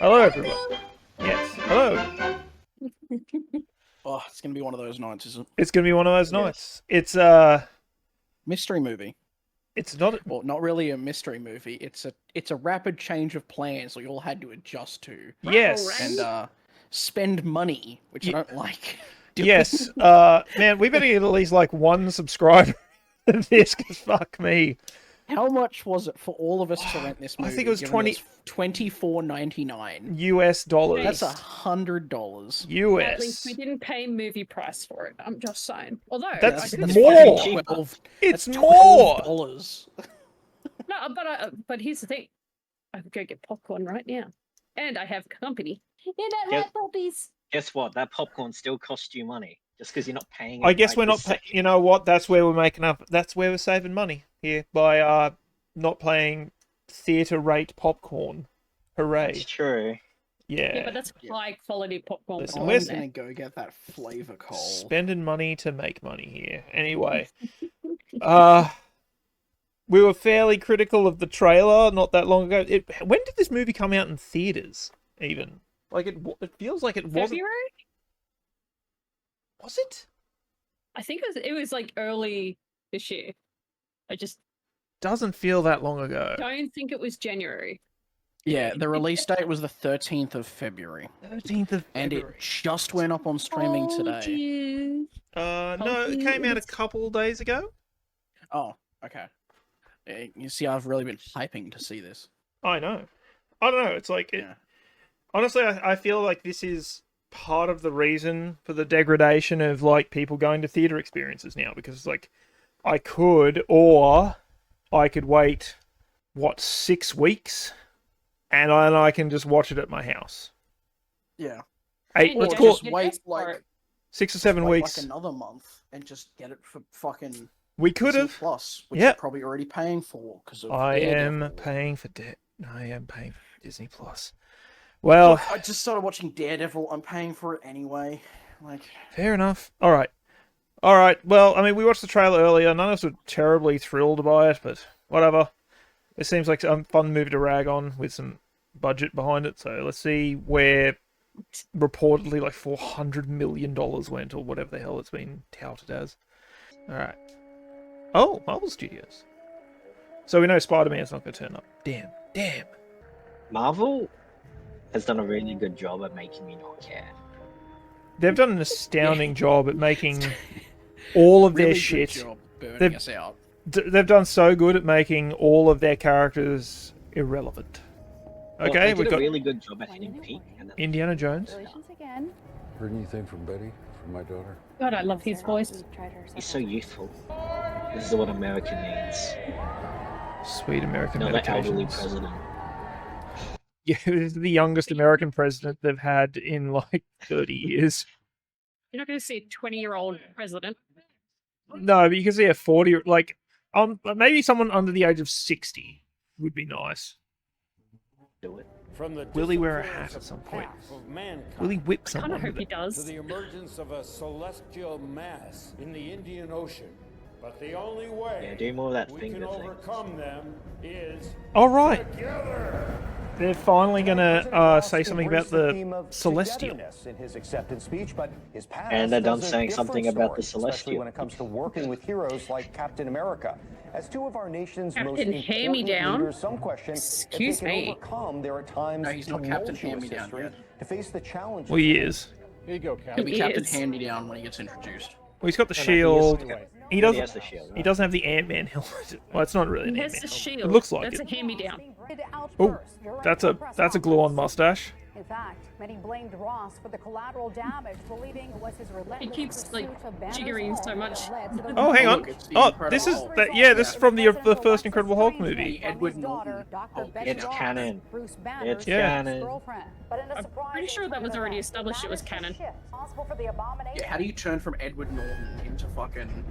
Hello, everyone. Yes, hello. Oh, it's gonna be one of those nights, isn't it? It's gonna be one of those nights. It's Mystery movie. it's not. Well, not really a mystery movie. It's a rapid change of plans we all had to adjust to. Yes. And spend money, which I don't like. Yes. Man, we better get at least like one subscriber to this, because fuck me. How much was it for all of us to rent this movie? I think it was $24.99 US dollars. That's $100 US. At least we didn't pay movie price for it. I'm just saying. Although That's I could more. It's It's more. $12. No, but here's the thing. I could go get popcorn right now, and I have company. You don't Yeah. like puppies. Guess what? That popcorn still costs you money just because you're not paying. I guess we're not. You know what? That's where we're making up. That's where we're saving money here by not paying theater rate popcorn. Hooray! It's true. Yeah, but that's high quality popcorn. Listen, I'm we're gonna go get that flavor coal. Spending money to make money here. Anyway, we were fairly critical of the trailer not that long ago. When did this movie come out in theaters? Even like it feels like it wasn't. February? Was it? I think it was like early this year. I just Doesn't feel that long ago. don't think it was January. Yeah, the release date was the 13th of February. 13th of And February. it just went up on streaming today. You. No, it came out a couple days ago. Oh, okay. Yeah, you see, I've really been hyping to see this. I know. I don't know. It's like Yeah. honestly, I feel like this is part of the reason for the degradation of like people going to theater experiences now, because it's like I could wait 6 weeks and I can just watch it at my house. Yeah. Eight, Or let's Or call just it wait like 6 or 7 wait, weeks. like another month and just get it for fucking We could Disney have. Plus, which Yep. you're probably already paying for because of I am Daredevil. paying for I am paying for Disney Plus. Well, Look, I just started watching Daredevil. I'm paying for it anyway. Like, fair enough. All right. Well, I mean, we watched the trailer earlier. None of us were terribly thrilled by it, but whatever. It seems like a fun movie to rag on with some budget behind it. So let's see where reportedly like $400 million went, or whatever the hell it's been touted as. All right. Oh, Marvel Studios. So we know Spider-Man's not going to turn up. Damn. Marvel has done a really good job at making me not care. They've done an astounding job at making all of really their good shit. job burning They've- us out. They've done so good at making all of their characters irrelevant. Well, Okay, they we've did got a really good job at hitting peak. And then Indiana Jones. Congratulations again. Heard anything from Betty, from my daughter? God, I love his voice. he's so youthful. This is what America needs. Sweet American Another elderly medications. president. Yeah, this is the youngest American president they've had in like 30 years. You're not going to see a 20-year-old president. No, but you can see a 40, like, maybe someone under the age of 60 would be nice. Do it. From the Will he wear a disappearance hat at some of point? half of mankind Will he whip I kind someone of hope with he it? to does. the emergence of a celestial mass in the Indian Ocean. But the only way Yeah, do more of that we finger can thing. overcome them is All right, together. they're finally gonna say something about the Celestial. In his acceptance speech, but his past And they're done tells a saying different something about the story, especially Celestial. when it comes to working with heroes like Captain America. As two of our nation's most Captain important Hand-Me-Down? leaders, some question Excuse if they can me. overcome their at times No, he's not Captain tumultuous Hand-Me-Down history yet. to face the challenges. Well, he is. Here you go, He'll Captain. be He Captain is. Hand-Me-Down when he gets introduced. Well, he's got the And shield. anyway, He He doesn't. has the shield. He doesn't have the Ant-Man helmet. Well, it's not really an He has Ant-Man the helmet. shield. It looks like That's it. a hand-me-down. Oh, that's a glue-on mustache. In fact, many blamed Ross for the collateral damage, believing it was his relentless He keeps, like, pursuit of Banner's jiggering so home much. that led to the Oh, hang on. Look, it's the Oh, Incredible this is Hulk. that. Yeah, this is from the first Incredible Hulk movie. The Edward Norton Hulk. It's canon. Bruce Banner's It's Yeah. canon. girlfriend. But in a I'm surprise pretty sure that was turn of already events, established it was Banner's the canon. shift responsible for the abomination. Yeah, how do you turn from Edward Norton into fucking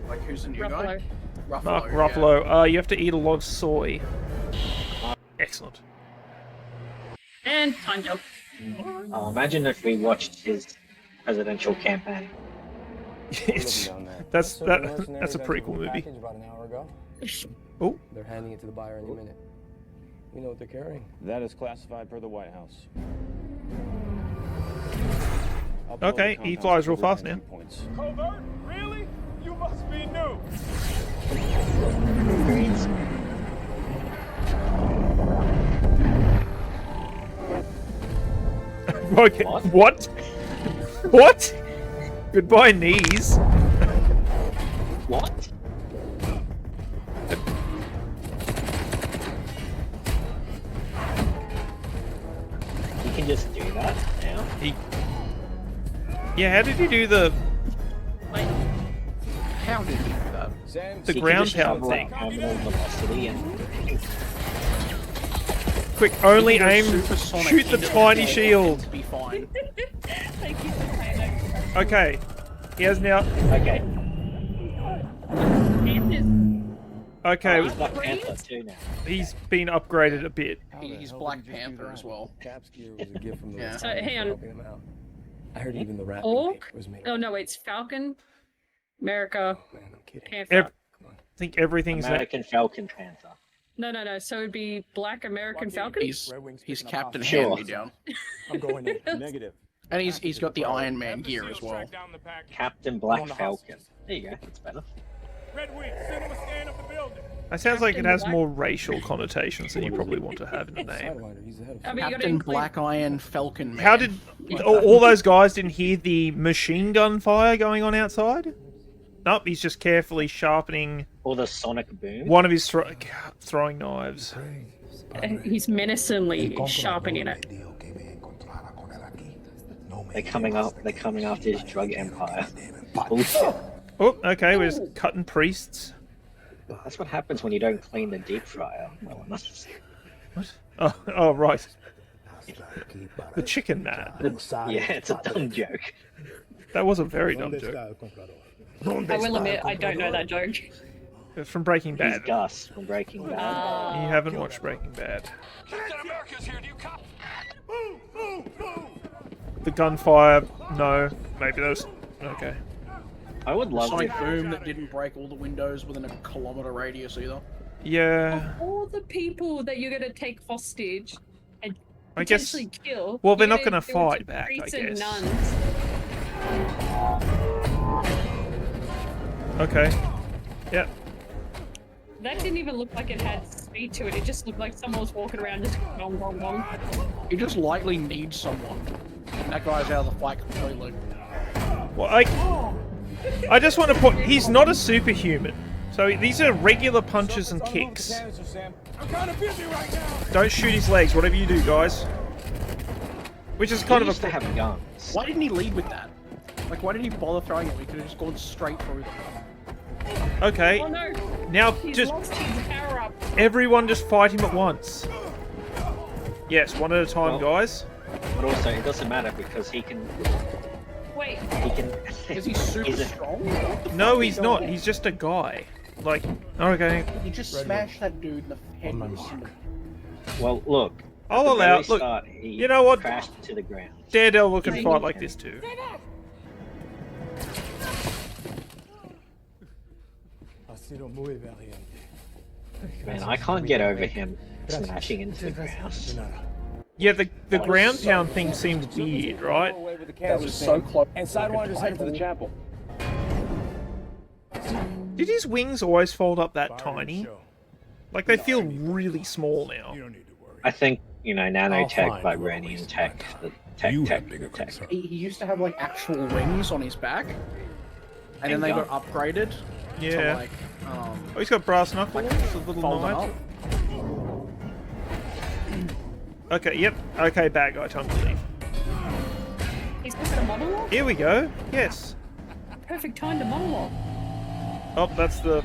like who's the new guy? Ruffalo. Mark yeah. Ruffalo. You have to eat a lot of soy. Excellent. And time jump. Imagine if we watched his presidential campaign. It's, that's a pretty cool movie. About an hour ago. Oh, They're handing it to the buyer any minute. You know what they're carrying? That is classified per the White House. Okay, he flies real fast now. Covert? Really? You must be new. Okay. What? What? Goodbye, knees. What? You can just do that now? Yeah, how did you do the How did he do that? the You can ground just have, pound thing? terminal velocity and Quick, only You can aim, go supersonic shoot the into tiny wall shield. and be fine. Thank you for saying that. Okay, he has now. okay. Okay, He's Black Panther too now. he's been upgraded a bit. He's Black Panther as well. Cap's gear was a gift from the Yeah. So, hang on. helping him out. I heard even the rat Orc? was made. Oh no, it's Falcon, America, Man, I'm kidding. Panther. I think everything's that. American Falcon Panther. No. So it'd be Black American Falcon. He's Captain Sure. Hand-Me-Down. I'm going in. Negative. And he's got the Iron Man gear as well. Captain Black Falcon. There you go, that's better. Red Wing, send him a scan of the building. That sounds like it Captain has Black- more racial connotations than you probably want to have in the name. Sidewinder, he's ahead of I mean, you gotta Captain include- Black Iron Falcon Man. How did all those guys didn't hear the machine gun fire going on outside? Nope, he's just carefully sharpening Or the sonic boom. one of his throwing knives. He's menacingly sharpening it. They're coming after his drug empire. Bullshit. Oh, okay, we're just cutting priests. That's what happens when you don't clean the deep fryer well enough. What? Oh, right. The chicken man. Yeah, it's a dumb joke. That was a very dumb joke. I will admit, I don't know that joke. It's from Breaking He's Bad. Gus from Breaking Bad. You haven't watched Breaking Bad. Captain America's here, do you cop? Move, move, move! The gunfire, no. Maybe those. Okay. I would love Sonic to. boom that didn't break all the windows within a kilometer radius either. Yeah. All the people that you're gonna take hostage and I guess. potentially kill. Well, they're you're not gonna do it fight to back, I priests and guess. nuns. Okay. Yep. That didn't even look like it had speed to it. It just looked like someone was walking around just gong gong gong. You just likely need someone. And that guy's out of the fight completely. Well, I just want to put. He's not a superhuman. So these are regular punches and kicks. I'm kind of busy right now. Don't shoot his legs, whatever you do, guys. Which is kind He of used to a. have guns. Why didn't he lead with that? Like, why did he bother throwing it? We could have just gone straight through them. Okay. Oh no! Now He's just lost his power up. everyone just fight him at once. Yes, one at a time, Well- guys. But also, it doesn't matter because he can. Wait, Is he super He's a- strong? No, he's not. He's just a guy. Like, okay. He just smashed that dude in the head. with a sword. Well, look. at I'll the allow. very Look, start, he you know what? crashed to the ground. Daredevil can fight like this too. Man, I can't get over him smashing into the ground. Yeah, the ground pound thing seemed weird, right? That was so close. And Sidewinder's headed for the chapel. Did his wings always fold up that tiny? Like they feel really small now. I think, nanotech, vibranium tech, the tech. He used to have like actual wings on his back, and then they got upgraded Yeah. to like Oh, he's got brass knuckles, a little fold them knife. up. Okay, yep. Okay, bad guy, time to leave. he's got a monologue? Here we go. Yes. Perfect time to monologue. Oh, that's the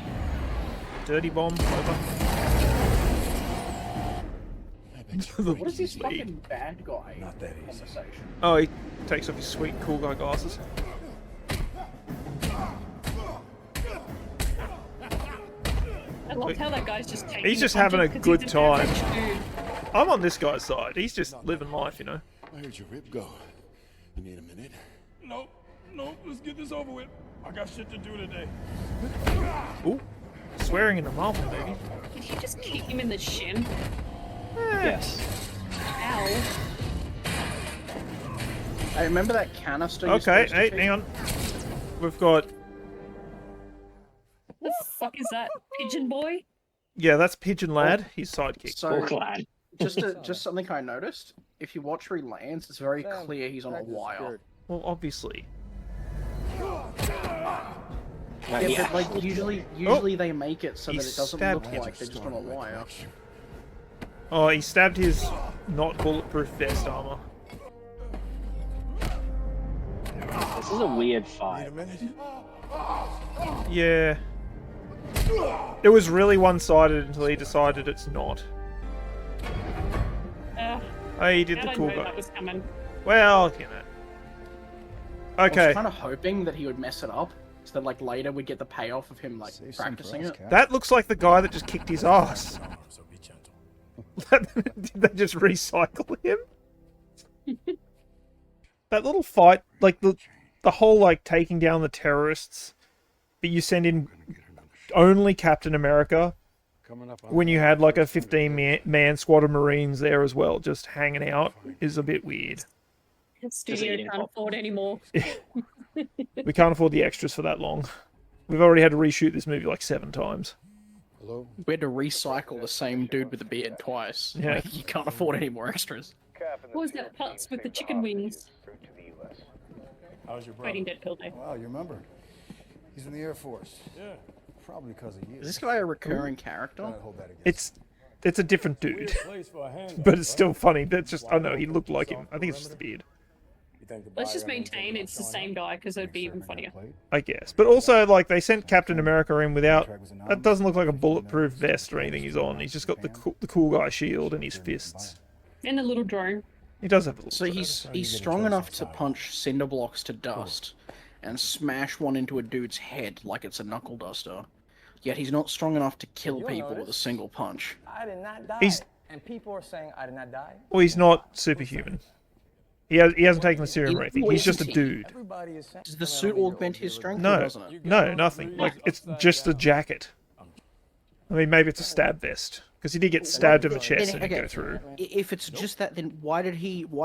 dirty bomb. Over. What is this fucking bad guy conversation? Oh, he takes off his sweet cool guy glasses. I love how that guy's just taking He's just the having a punches 'cause good he's time. an average dude. I'm on this guy's side. He's just living life, you know. I heard your rib go. You need a minute? Nope, let's get this over with. I got shit to do today. Ooh, swearing in the marble, baby. Did he just kick him in the shin? Yes. Ow. I remember that canister. you're Okay, supposed to hey, take? hang on. We've got... The fuck is that? Pigeon boy? Yeah, that's Pigeon Lad. He's sidekick. So, Pork lad. just something I noticed. If you watch where he lands, it's very clear he's on a wire. Well, obviously. Yeah, but like usually they make it so He that it doesn't stabbed look him. like they're just on a wire. Oh, he stabbed his not bulletproof vest armor. This is a weird fight. Yeah. It was really one-sided until he decided it's not. Oh, he did How'd the I cool know guy. that was coming? Well, you know. I was Okay, kind of hoping that he would mess it up, so that like later we'd get the payoff of him like practicing it. that looks like the guy that just kicked his ass. Did they just recycle him? That little fight, like the whole like taking down the terrorists, but you send in only Captain America when you had like a 15-man squad of Marines there as well, just hanging out, is a bit weird. The studio can't afford anymore. We can't afford the extras for that long. We've already had to reshoot this movie like 7 times. We had to recycle the same dude with the beard twice. Yeah. Like, you can't afford any more extras. What was that putz with the chicken wings? How's your brother? Fighting Deadpool Day. Wow, you remember? He's in the Air Force. Yeah. Probably because of you. Is this guy a recurring character? Hold that against It's a different dude, Place for a handgun, but it's right? still funny. That's just, oh no, he looked like him. I think it's just the beard. You think the Let's just buyer knows maintain about it's the showing same up? guy because it'd be even funnier. I guess. But also, like, they sent Captain America in without... That doesn't look like a bulletproof vest or anything he's on. He's just got the cool guy shield and his fists. And a little drone. He does have a little... So he's strong enough to punch cinder blocks to dust and smash one into a dude's head like it's a knuckle duster. Yet he's not strong enough to kill people with a single punch. I did not die. He's... And people are saying I did not die. Well, he's not superhuman. He hasn't taken the serum or anything. He's just a dude. Everybody is saying. Does the suit augment his strength or No, doesn't it? no, nothing. Like, it's just a jacket. I mean, maybe it's a stab vest. Because he did get stabbed in the chest and Okay, go through. If it's just that, then why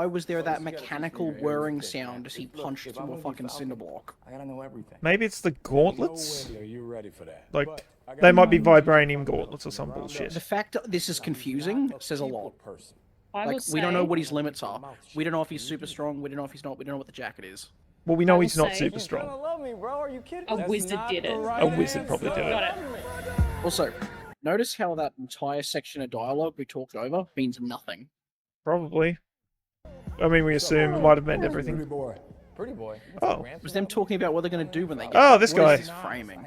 was there that mechanical whirring sound as he punched through a fucking cinder block? I gotta know everything. Maybe it's the gauntlets? Are you ready for that? Like, they might be vibranium gauntlets or some bullshit. The fact that this is confusing says a lot. Person. I Like, will we don't know say- what his limits are. We don't know if he's super strong. We don't know if he's not. We don't know what the jacket is. Well, we know will he's not say- super You strong. don't love me, bro. Are you kidding? A wizard did it. A wizard probably did it. Got it. Also, notice how that entire section of dialogue we talked over means nothing. Probably. I mean, we assume it might have meant everything. boy. Pretty boy. Oh. It was them talking about what they're going to do when they get Oh, back. this What guy. is this framing?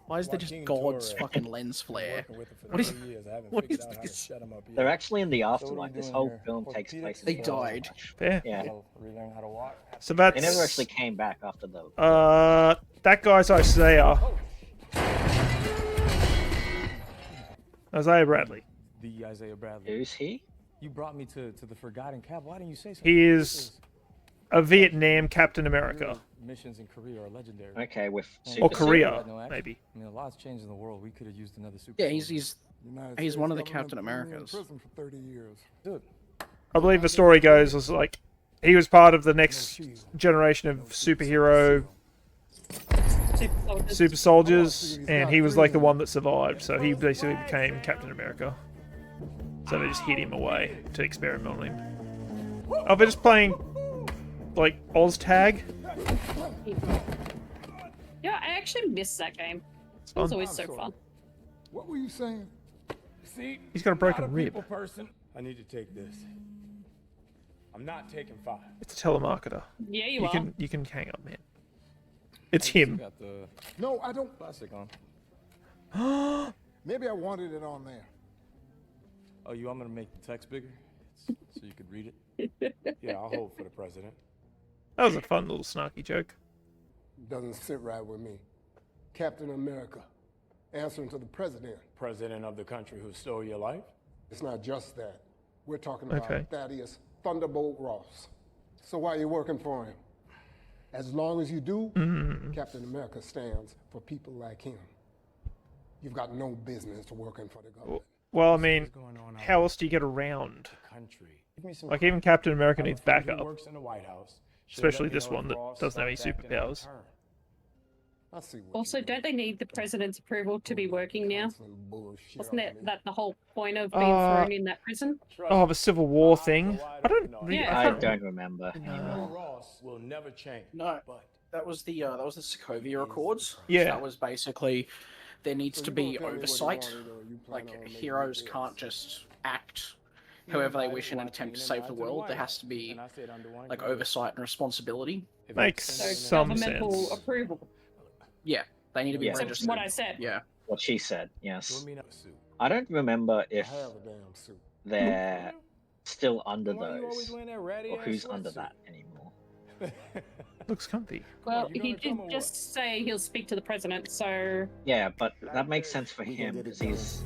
Why is there just God's fucking lens flare? What is this? They're actually in the afterlife. This whole film takes place in They the died. afterlife. Fair. Yeah. Relearn how to walk. So that's... They never actually came back after the... that guy's Isaiah. Isaiah Bradley. The Isaiah Bradley. Who's he? You brought me to the Forgotten Cap. Why didn't you say so? He is a Vietnam Captain America. Missions in Korea are legendary. Okay, with Or super Korea, No, actually, maybe. I mean, a lot's changed in the world. We could have used another super. Yeah, soldier. he's one of the Captain Americas. Dude. I believe the story goes was like he was part of the next generation of superhero super soldiers, and he was like the one that survived. So he basically became Captain America. So they just hid him away to experiment on him. Oh, they're just playing like Oz Tag. Yeah, I actually miss that game. It was always so fun. What were you saying? See, He's got a broken not a rib. people person. I need to take this. I'm not taking 5. It's a telemarketer. Yeah, you are. You can hang up, man. It's him. Got the No, I don't. plastic on. Maybe I wanted it on there. Oh, you want me to make the text bigger so you could read it? Yeah, I'll hold for the president. That was a fun little snarky joke. Doesn't sit right with me. Captain America, answering to the president. President of the country who stole your life? It's not just that. We're talking about Okay. Thaddeus Thunderbolt Ross. So why are you working for him? As long as you do, Captain America stands for people like him. You've got no business working for the government. Well, I This mean, is going on out how in else do you get around? the country. Give me some Like, even Captain America I have needs a friend who backup. works in the White House. She'll Especially let me this know if one that Ross doesn't have any starts acting out of superpowers. turn. I see what Also, you're doing. don't they need the president's approval to be working now? Constant bullshit Wasn't on it me. that the whole point of being thrown in that prison? Trust Oh, me, the Civil War my eyes thing. are wide I don't open on really. it. Yeah. I can't don't remember You anymore. and Ross will never change. No, But that was the Sokovia Accords. Yeah. So that was basically there needs So to you be gonna tell me what you oversight. wanted, or you plan Like on making me heroes do it? can't just act however they wish in an attempt to save the world. There has to be And I said under one like condition. oversight and responsibility. If Makes it's So in some governmental sense. approval. Yeah, they need to be Yeah. So registered. what I said. Yeah. What she said, You yes. and me not suit. I don't remember I if have a damn suit. they're still under Then why you always those, wearing that ratty or ass who's under sweatsuit? that anymore. Looks comfy. Well, you he gonna come did or just say he'll speak to the president, so Yeah, but that makes sense for We gonna him get it because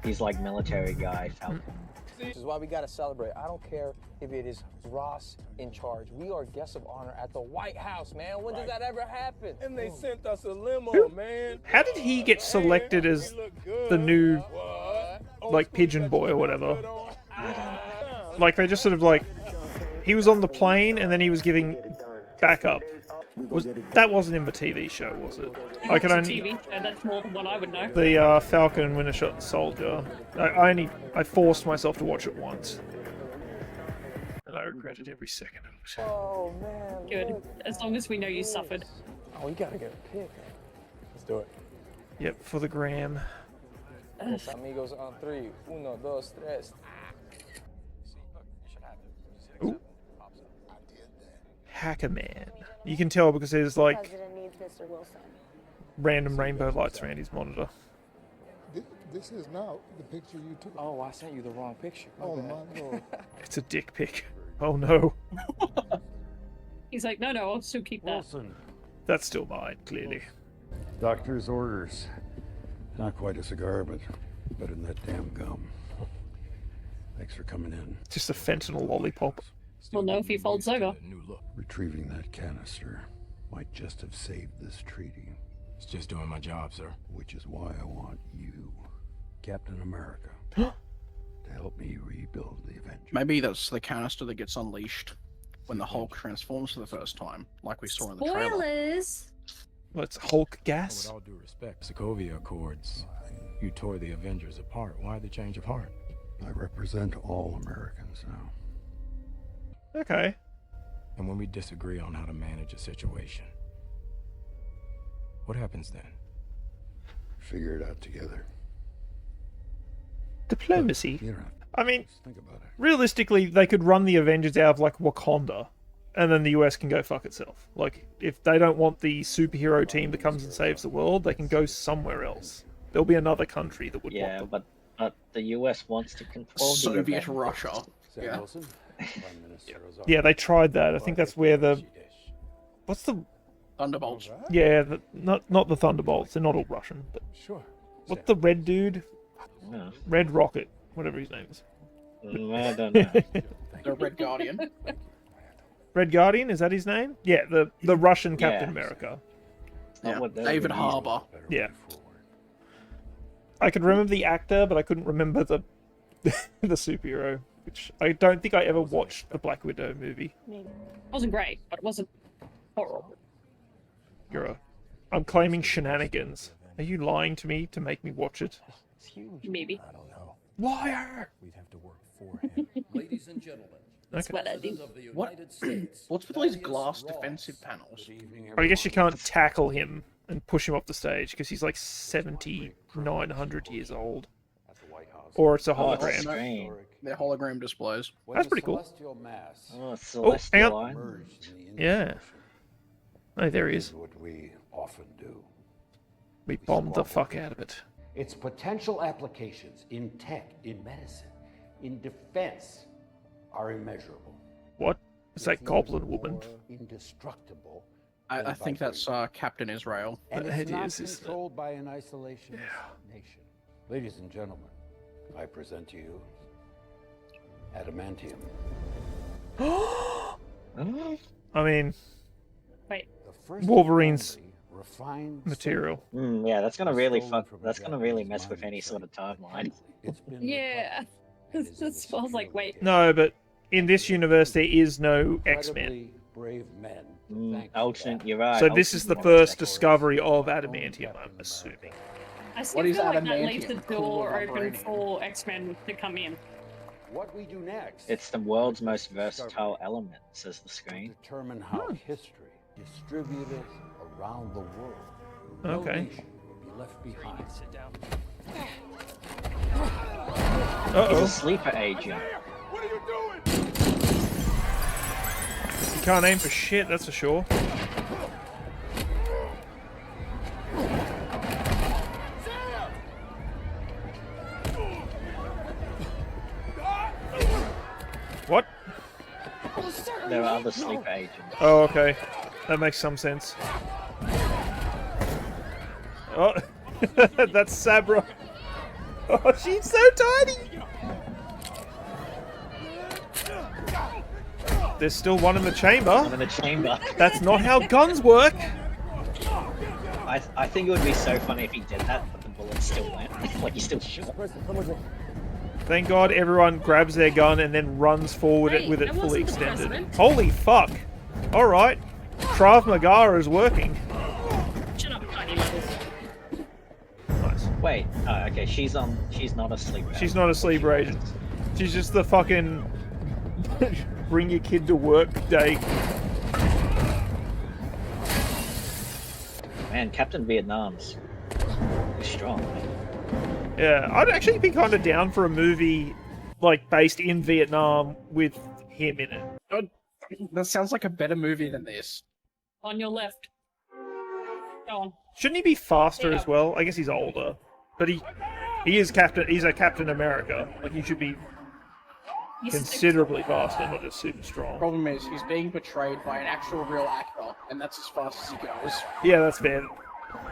he's like military guy, Falcon. This is why we gotta celebrate. I don't care if it is Ross in charge. We are guests of honor at the White House, man. When does that ever happen? And they sent us a limo, man. How did he get selected as the new, like, pigeon boy or whatever? Like, they just sort of like, he was on the plane and then he was giving backup. That wasn't in the TV show, was it? I can it's a only TV show. That's more than what I would know. the Falcon and Winter Soldier. I forced myself to watch it once, and I regretted every second of it. Oh, man. Good. look As long as we know you at this. suffered. Oh, we gotta get a pic. Let's do it. Yep, for the gram. Los amigos on three. Uno, dos, tres. Ooh. Hacker Man. You can tell because there's like President needs Mr. Wilson. random rainbow lights around his monitor. This is not the picture you took. Oh, I sent you the wrong picture. Oh bad. my lord. It's a dick pic. Oh no, He's like, no, I'll still keep that. Wilson, that's still mine, clearly. doctor's orders. Not quite a cigar, but better than that damn gum. Thanks for coming in. Just a fentanyl lollipop. We'll know if he folds over. New look. Retrieving that canister might just have saved this treaty, It's just doing my job, sir. which is why I want you, Captain America, to help me rebuild the Avengers. Maybe that's the canister that gets unleashed when the Hulk transforms for the first time, like we saw in the trailer. Spoilers. Well, it's Hulk With gas. all due respect, Sokovia Accords, you tore the Avengers apart. Why the change of heart? I represent all Americans now. Okay. And when we disagree on how to manage a situation, what happens then? Figure it out together. Diplomacy. You don't have to I mean, think about it. realistically, they could run the Avengers out of like Wakanda, and then the US can go fuck itself. Like, if they don't want the superhero team that comes and saves the world, they can go somewhere else. There'll be another country that would Yeah, want them. but the US wants to control the Soviet Avengers. Russia. Sam Yeah. Wilson, Prime Minister Ozark. Yeah, they tried that. I think that's where the what's the Thunderbolts. not the Thunderbolts. They're not all Russian. But Sure. what's the red dude? Yeah. Red Rocket, whatever his name is. I don't know. The Red Guardian. Red Guardian, is that his name? Yeah, the Russian Captain Yeah. America. Not Yeah. what they David would use. Harbour. Better Yeah. way forward. I could remember the actor, but I couldn't remember the the superhero. Which I don't think I ever watched the Black Widow movie. It wasn't great, but it wasn't horrible. I'm claiming shenanigans. Are you lying to me to make me watch it? It's huge. Maybe. I don't know. Liar! We'd have to work for him. Ladies and gentlemen, Okay. What I do. of the What? United States. What's with all these Thaddeus glass Ross. defensive panels? But I guess you can't tackle him and push him off the stage because he's like 7,900 years old. At the White House. Or it's a Oh, it's hologram. strange. They're hologram displays. When That's the pretty cool. celestial mass Oh, hang Celestial on. Line. emerged in the Indian Yeah. Ocean, Oh, there he did is. what we often do. We bombed the fuck out of it. Its potential applications in tech, in medicine, in defense are immeasurable. What? It's that goblin woman. More indestructible. I think that's Captain Israel. And It it's not is, isn't it? controlled by an isolationist nation. Ladies and gentlemen, I present to you adamantium, I mean, Wait. the first and Wolverine's only refined material. Yeah, that's gonna really Stolen fuck. from a That's gonna really Japanese mess with mining any sort of site. timeline. It's been Yeah. recovered and is in I was like, wait. No, but in this universe there is no X-Men. incredibly brave men. to thank for Alternate, that. you're right. So this is the first discovery of adamantium, I'm assuming. I still What is feel like that leaves the adamantium? Cool door open vibranium. for X-Men to come in. What we do next It's the world's most versatile element, says the will screen. determine how history distributed around the world. No Okay. nation will be left behind. Sit down. He's Uh-oh. a sleeper agent. What are you doing? You can't aim for shit, that's for sure. What? There are other sleeper agents. Oh, okay. That makes some sense. Oh, that's Sabra. Oh, she's so tiny! There's still one in the chamber. I'm in the chamber. That's not how guns work. I think it would be so funny if he did that, but the bullets still went. Like he still shot. Thank God everyone grabs their gun and then runs forward Hey, with it that fully wasn't the extended. president. Holy fuck! Alright. Krav Maga is working. Shut up, tiny levels. Nice. Wait, okay, she's not a sleeper. She's not a sleeper agent. She's just the fucking bring your kid to work day. Man, Captain Vietnam's strong. Yeah, I'd actually be kind of down for a movie like based in Vietnam with him in it. That sounds like a better movie than this. On your left. Go on. Shouldn't he be faster Yeah. as well? I guess he's older, but he is Captain. He's a Captain America. Like he should be considerably faster, not just super strong. Problem is, he's being betrayed by an actual real actor, and that's as fast as he goes. Yeah, that's fair.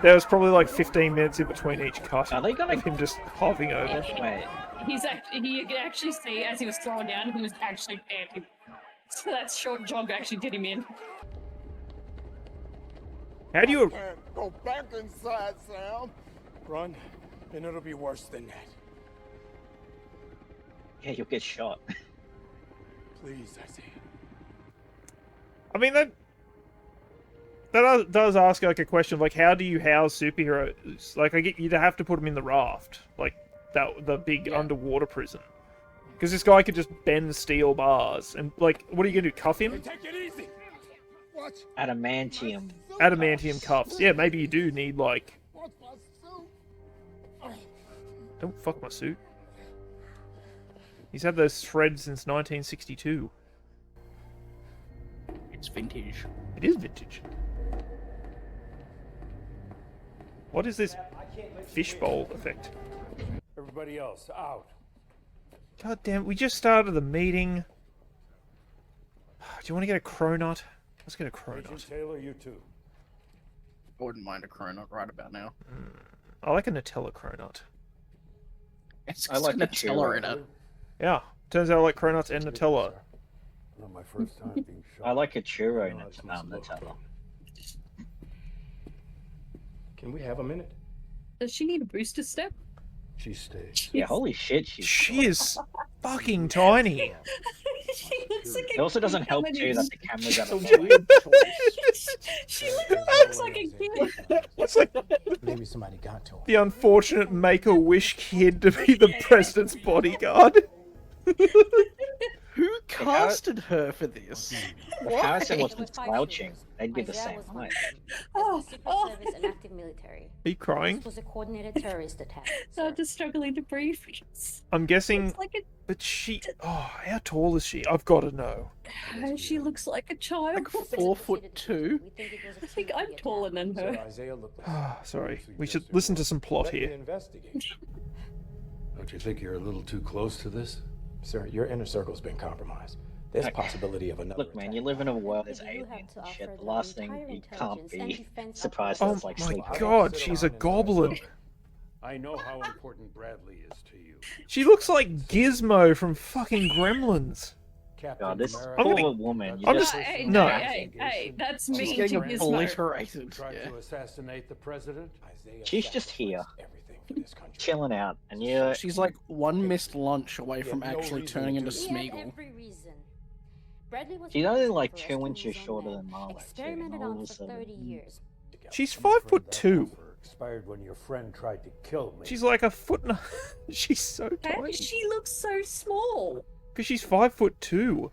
There was probably like 15 minutes in between each cut Are they gonna? of him just hovering over. Wait, He could actually see as he was throwing down, he was actually panting. So that short jog actually did him in. How do you? Go back inside, Sam. Run, and it'll be worse than that. yeah, you'll get shot. Please, Isaiah. I mean that does ask like a question of, like, how do you house superheroes? Like, I get you'd have to put them in the raft, like the big underwater prison, because this guy could just bend steel bars and like, what are you gonna do? Cuff him? Take it easy. Watch. Adamantium. Adamantium cuffs. Yeah, maybe you do need like. Don't fuck my suit. He's had those threads since 1962. It's vintage. It is vintage. What is this fishbowl effect? Everybody else, out. God damn, we just started the meeting. Do you want to get a cronut? Let's get a cronut. Agent Taylor, you too. I wouldn't mind a cronut right about now. I like a Nutella cronut. It's I like got the Nutella churro. in it. Yeah, turns out I like cronuts and Nutella. Not my first time being shot. I like a churro No, it's Nutella. Can we have a minute? Does she need a booster step? She stayed. Yeah, holy shit, she's. She is fucking tiny. She looks like It also doesn't help too that the camera's out of It's a weird choice. she looks like a kid. It's like Maybe somebody got to him. the unfortunate Make-A-Wish kid to be the president's bodyguard. Who casted her for this? If Harrison wasn't slouching, they'd be the same height. Oh, Secret oh. Service and active military. Are you crying? This was a coordinated terrorist attack. I'm just struggling to breathe. I'm guessing, It's like but she. Oh, how tall is she? I've got to know. she looks like a child. Like 4'2". We think it was a I think team I'm attack. taller than So her. Isaiah looked like Ah, sorry. We should listen to some plot Let me here. investigate. Don't you think you're a little too close to this? Sir, your inner circle's been compromised. There's a possibility of another Look, man, attack. you live in a world But that's you have aliens to and offer shit. The the last thing entire you can't intelligence and be defense surprised Oh that's like my sleep. god, she's a goblin. I know how important Bradley is to you. She looks like Gizmo from fucking Gremlins. Captain God, this America. poor woman. You I'm just just- Hey, no. hey, that's She's me getting to his mode. obliterated. Tried Yeah. to assassinate the president. she's just here, Everything for this country. chilling out, and you're She's like one missed lunch away from Yeah, no actually reason turning to into do He had Smeagol. every reason. Bradley was she's only prison like for 2 rescuing inches his own shorter men, than Marla. too, experimented and all on of a for sudden- 30 years. She's 5'2". Expired when your friend tried to kill me. She's like a foot and a... She's so How tiny. does she look so small? Because she's 5'2".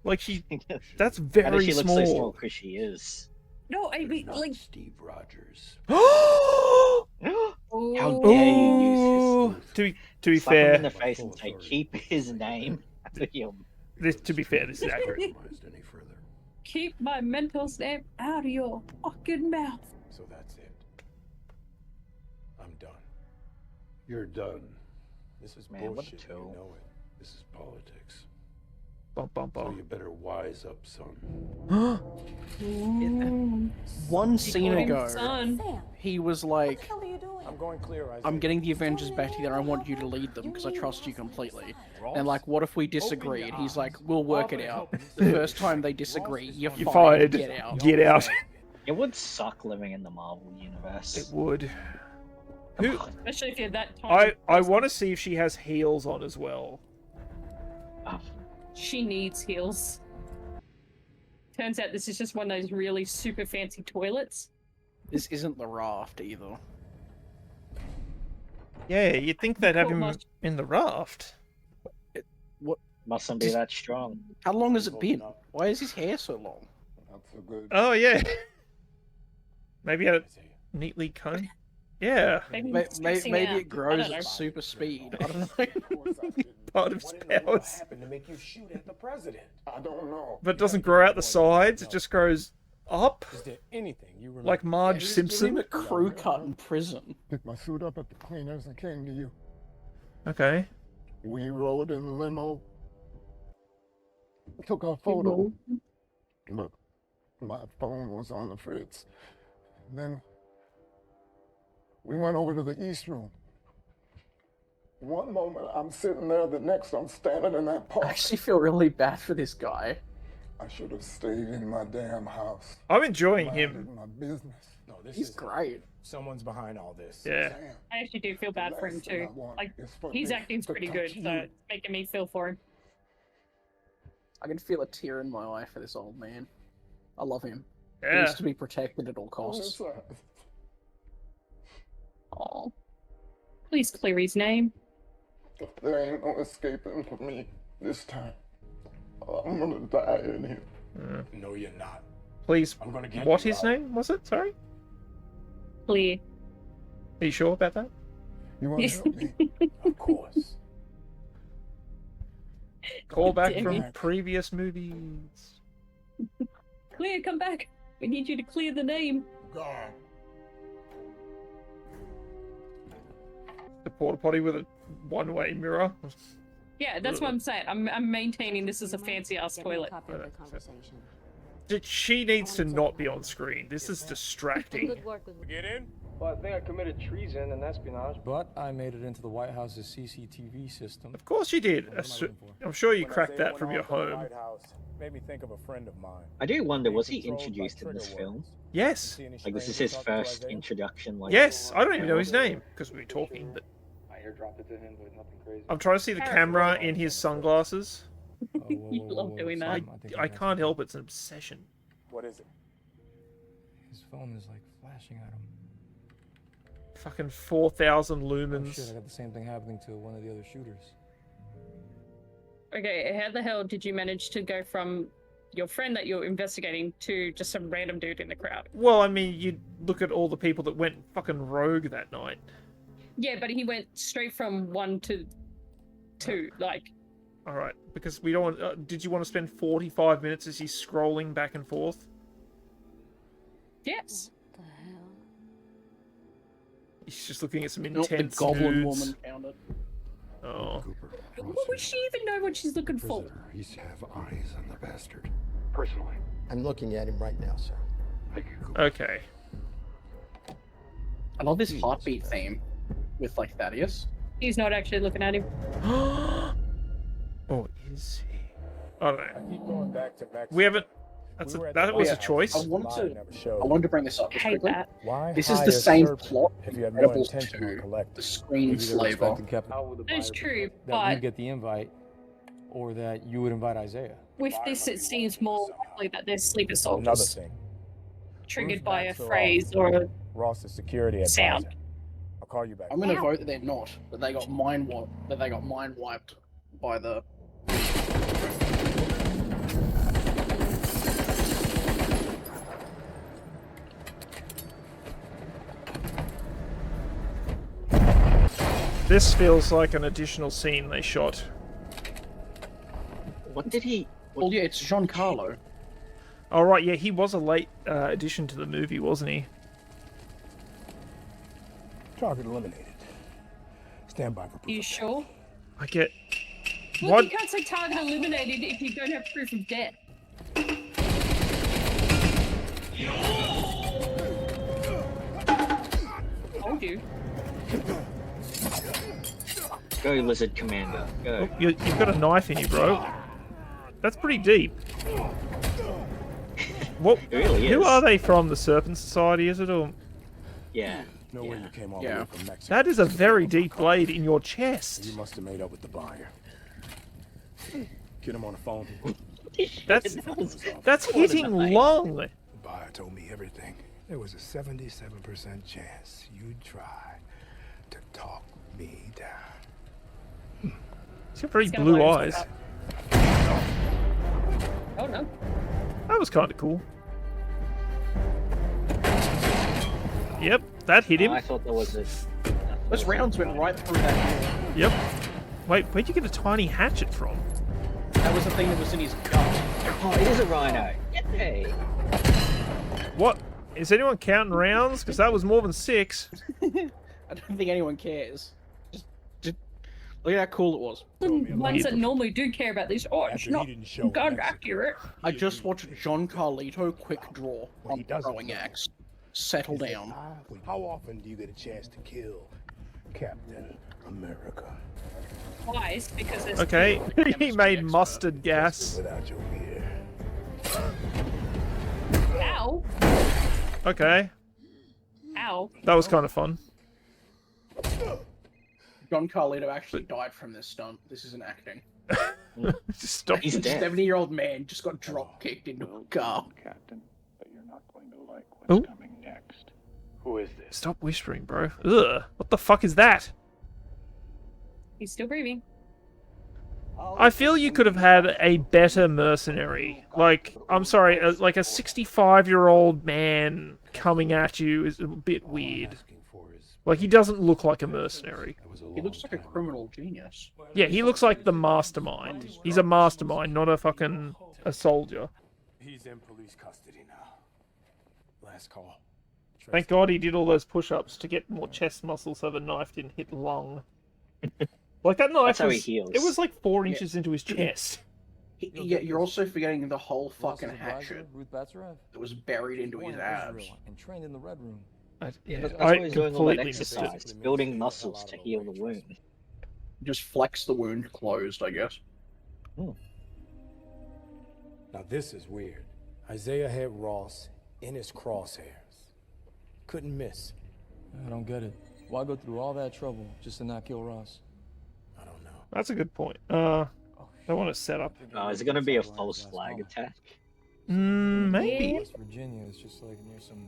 Like she... That's How does very she look so small? small. Because she is. No, I mean, Not like, Steve Rogers. How dare you use his? To be Slap him in fair, the face and say, "Keep his name out of your." to be fair, this is accurate. Any further. keep my mentor's name out of your fucking mouth. So that's it. I'm done. You're done. This is Man, what a bullshit. You tool. know it. This is politics. Bum, bum, So bum. you better wise up, son. One scene called him ago, son. Sam, he was what like, the hell are you doing? I'm going clear, Isaiah. I'm getting the Avengers back together. I want you to lead them because I trust you completely. And like, what if we disagree? And he's like, we'll work it out. The first time they disagree, you're You're fired. fired. Get out. Get out. It would suck living in the Marvel universe. It would. Who? Especially if you're that tiny. I want to see if she has heels on as well. She needs heels. Turns out this is just one of those really super fancy toilets. This isn't the raft either. Yeah, you'd think they'd have Not him much. in the raft. Mustn't be that strong. How long has it been? Why is his hair so long? Not so good. Oh yeah. Maybe had it neatly combed. Yeah. Maybe, Maybe, it's stressing maybe out. it grows I don't at know. super speed. I don't know. Part of his powers. happened to make you shoot at the president? I don't know. But it doesn't grow out the sides, it just grows up. Is there anything you remember? Like Marge Give him Simpson. a crew cut in prison. Picked my suit up at the cleaners and came to you. Okay. We rode in the limo. Took our photo. But my phone was on the fritz. Then we went over to the East Room. One moment I'm sitting there, the next I'm standing in that I park. actually feel really bad for this guy. I should have stayed in my damn house. I'm enjoying Minded him. my business. No, this He's is great. someone's behind all this. Yeah. Damn. I actually do feel bad for him Last thing I too. want Like, is for his me acting's to pretty touch good, so you. it's making me feel for him. I can feel a tear in my eye for this old man. I love him. He Yeah. needs to be protected at all costs. Oh, please clear his name. There ain't no escaping for me this time. I'm gonna die in here. No, you're not. Please. I'm gonna get What you his out. name was it? Sorry? Clear. Are you sure about that? You wanna help me? Of course. Call back damn from it. previous movies. Clear, come back. We need you to clear the name. God. The porta potty with a one-way mirror. Yeah, that's what I'm saying. I'm maintaining this as a fancy ass toilet. She needs to not be on screen. This is distracting. Get in. Well, I think I committed treason and espionage. But I made it into the White House's CCTV system. Of course you did. What am I looking for? I'm sure you When cracked Isaiah that went from your off in the home. White House, made me think of a friend of mine. I do wonder, was he Controlled by introduced in this trigger film? words. Yes. See any Like, this is strangers his talking to first Isaiah? introduction. Like, Yes. I don't even know his name because we were talking, but I airdropped it to him, but nothing crazy. I'm trying to see the camera in his sunglasses. You love doing that. I can't help it. It's an obsession. What is it? His phone is like flashing at him. Fucking 4,000 Oh lumens. shit, I got the same thing happening to one of the other shooters. Okay, how the hell did you manage to go from your friend that you're investigating to just some random dude in the crowd? Well, I mean, you look at all the people that went fucking rogue that night. Yeah, but he went straight from 1 to 2, like... All right, because we don't want. Did you want to spend 45 minutes as he's scrolling back and forth? Yes. He's just looking at some Not the intense goblin nudes. woman found it. Oh. Cooper, What would she even know what she's looking for? prisoner. He's to have eyes on the bastard. Personally. I'm looking at him right now, sir. Thank you, Cooper. Okay. I love this heartbeat theme with like Thaddeus. He's not actually looking at him. Or is he? I don't I know. keep going back to Mexico. We haven't. That was Yeah, a choice. I wanted to bring this up just Hate quickly. that. Why This is hire the same serpent plot if you have no Incredibles intention 2, on collecting? the screen Maybe they're slaver. expecting Captain. That is true, That but you'd get the invite, or that you would invite Isaiah. with this, it seems more likely that they're sleeper Another soldiers thing, triggered by a backs are phrase off. or a Ross's security sound. advisor. I'll call you back. I'm gonna vote that they're not. That they got mind wiped by the. This feels like an additional scene they shot. What did he? Well, yeah, it's Giancarlo. Oh right, yeah, he was a late addition to the movie, wasn't he? Target eliminated. Stand by for proof. You sure? I get. Look, What? you can't say target eliminated if you don't have proof of death. Told you. Go, Lizard Commander. Go. Oh, you've got a knife in you, bro. That's pretty deep. What? It really Who is. are they from? The Serpent Society, is it? Or Yeah. No way you came all the Yeah. way from Mexico. that is a very deep blade in your chest. You must have made up with the buyer. Get him on the phone. That's hitting lung. The buyer told me everything. There was a 77% chance you'd try to talk me down. He's got very He's gonna blue blow eyes. himself Oh no. That was kind of cool. Yep, that hit him. I thought there was a. Those rounds went right through that. Yep. Wait, where'd you get a tiny hatchet from? That was the thing that was in his gut. Oh, it is a rhino. Yay! What? Is anyone counting rounds? Because that was more than 6. I don't think anyone cares. Just look at how cool it was. Ones that normally do care about this. Oh, it's not gun accurate. I just watched John Carlito quick draw on the throwing axe. Settle down. How often do you get a chance to kill Captain America? Twice, because there's Okay, he made mustard gas. Without your ear. Ow. Okay, Ow. that was kind of fun. John Carlito actually died from this stunt. This isn't acting. Just stop. He's A dead. 70-year-old man just got drop kicked into a car. Captain, but you're not going to like Oh. coming next. Who is this? Stop whispering, bro. Ugh, what the fuck is that? He's still breathing. I feel you could have had a better mercenary. Like, I'm sorry, like a 65-year-old man coming at you is a bit weird. Like, he doesn't look like a mercenary. He looks like a criminal genius. Yeah, he looks like the mastermind. He's a mastermind, not a fucking a soldier. He's in police custody now. Last call. Thank God he did all those push-ups to get more chest muscle so the knife didn't hit lung. Like, that knife That's how he was, heals. it was like 4 inches into his chest. Yeah, you're also forgetting the whole fucking Ross's advisor, hatchet Ruth Batsarev, that was buried into born his in abs. Israel and trained in the Red Room. Yeah, That's I why he's doing all that completely missed it. exercise, building muscles to heal the wound. Just flex the wound closed, I guess. Now this is weird. Isaiah had Ross in his crosshairs. Couldn't miss. I don't get it. Why go through all that trouble just to not kill Ross? I don't know. That's a good point. They want to set up. Is it going to be a false flag attack? Maybe. West Virginia is just like near some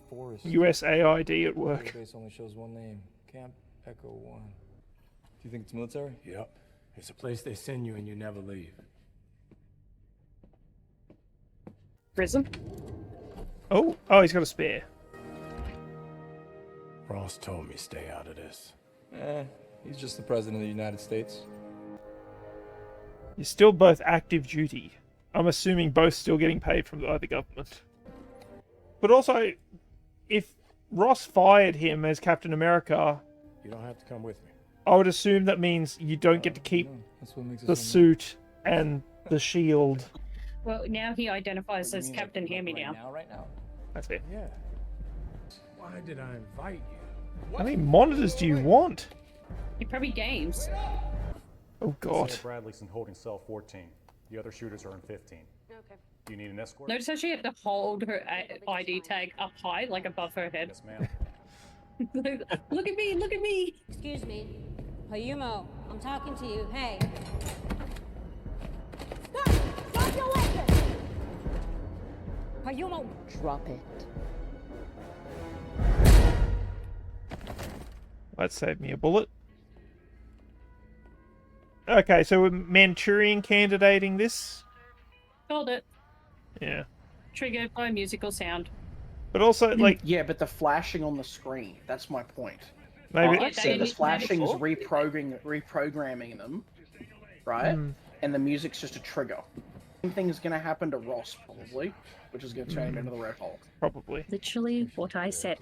forest. USAID at work. Database only shows one name. Camp Echo 1. Do you think it's military? Yep. It's a place they send you and you never leave. Prison. Oh, he's got a spare. Ross told me stay out of this. He's just the president of the United States. You're still both active duty. I'm assuming both still getting paid from the government. But also, if Ross fired him as Captain America, You don't have to come with me. I would assume that means you don't get to keep That's what makes it the so suit and the shield. Well, now he identifies as Captain Hand-Me-Down. right now. That's fair. Yeah. Why did I invite you? How many monitors do you want? He probably games. Oh god. Bradley's in holding cell 14. The other shooters are in 15. Okay. Do you need an escort? Notice how she had to hold her ID tag up high, like above her head. Yes, ma'am. Look at me, look at me. Excuse me. Hayumo, I'm talking to you. Hey. Stop! Drop your weapon! Hayumo. Drop it. That saved me a bullet. Okay, so we're Manchurian candidating this? Called it. Yeah. Triggered by a musical sound. But also, like... Yeah, but the flashing on the screen, that's my point. Maybe... I said the flashing's reprogramming them, right? And the music's just a trigger. Same thing is going to happen to Ross, probably, which is going to turn him into the Red Hulk. Probably. Literally what I said.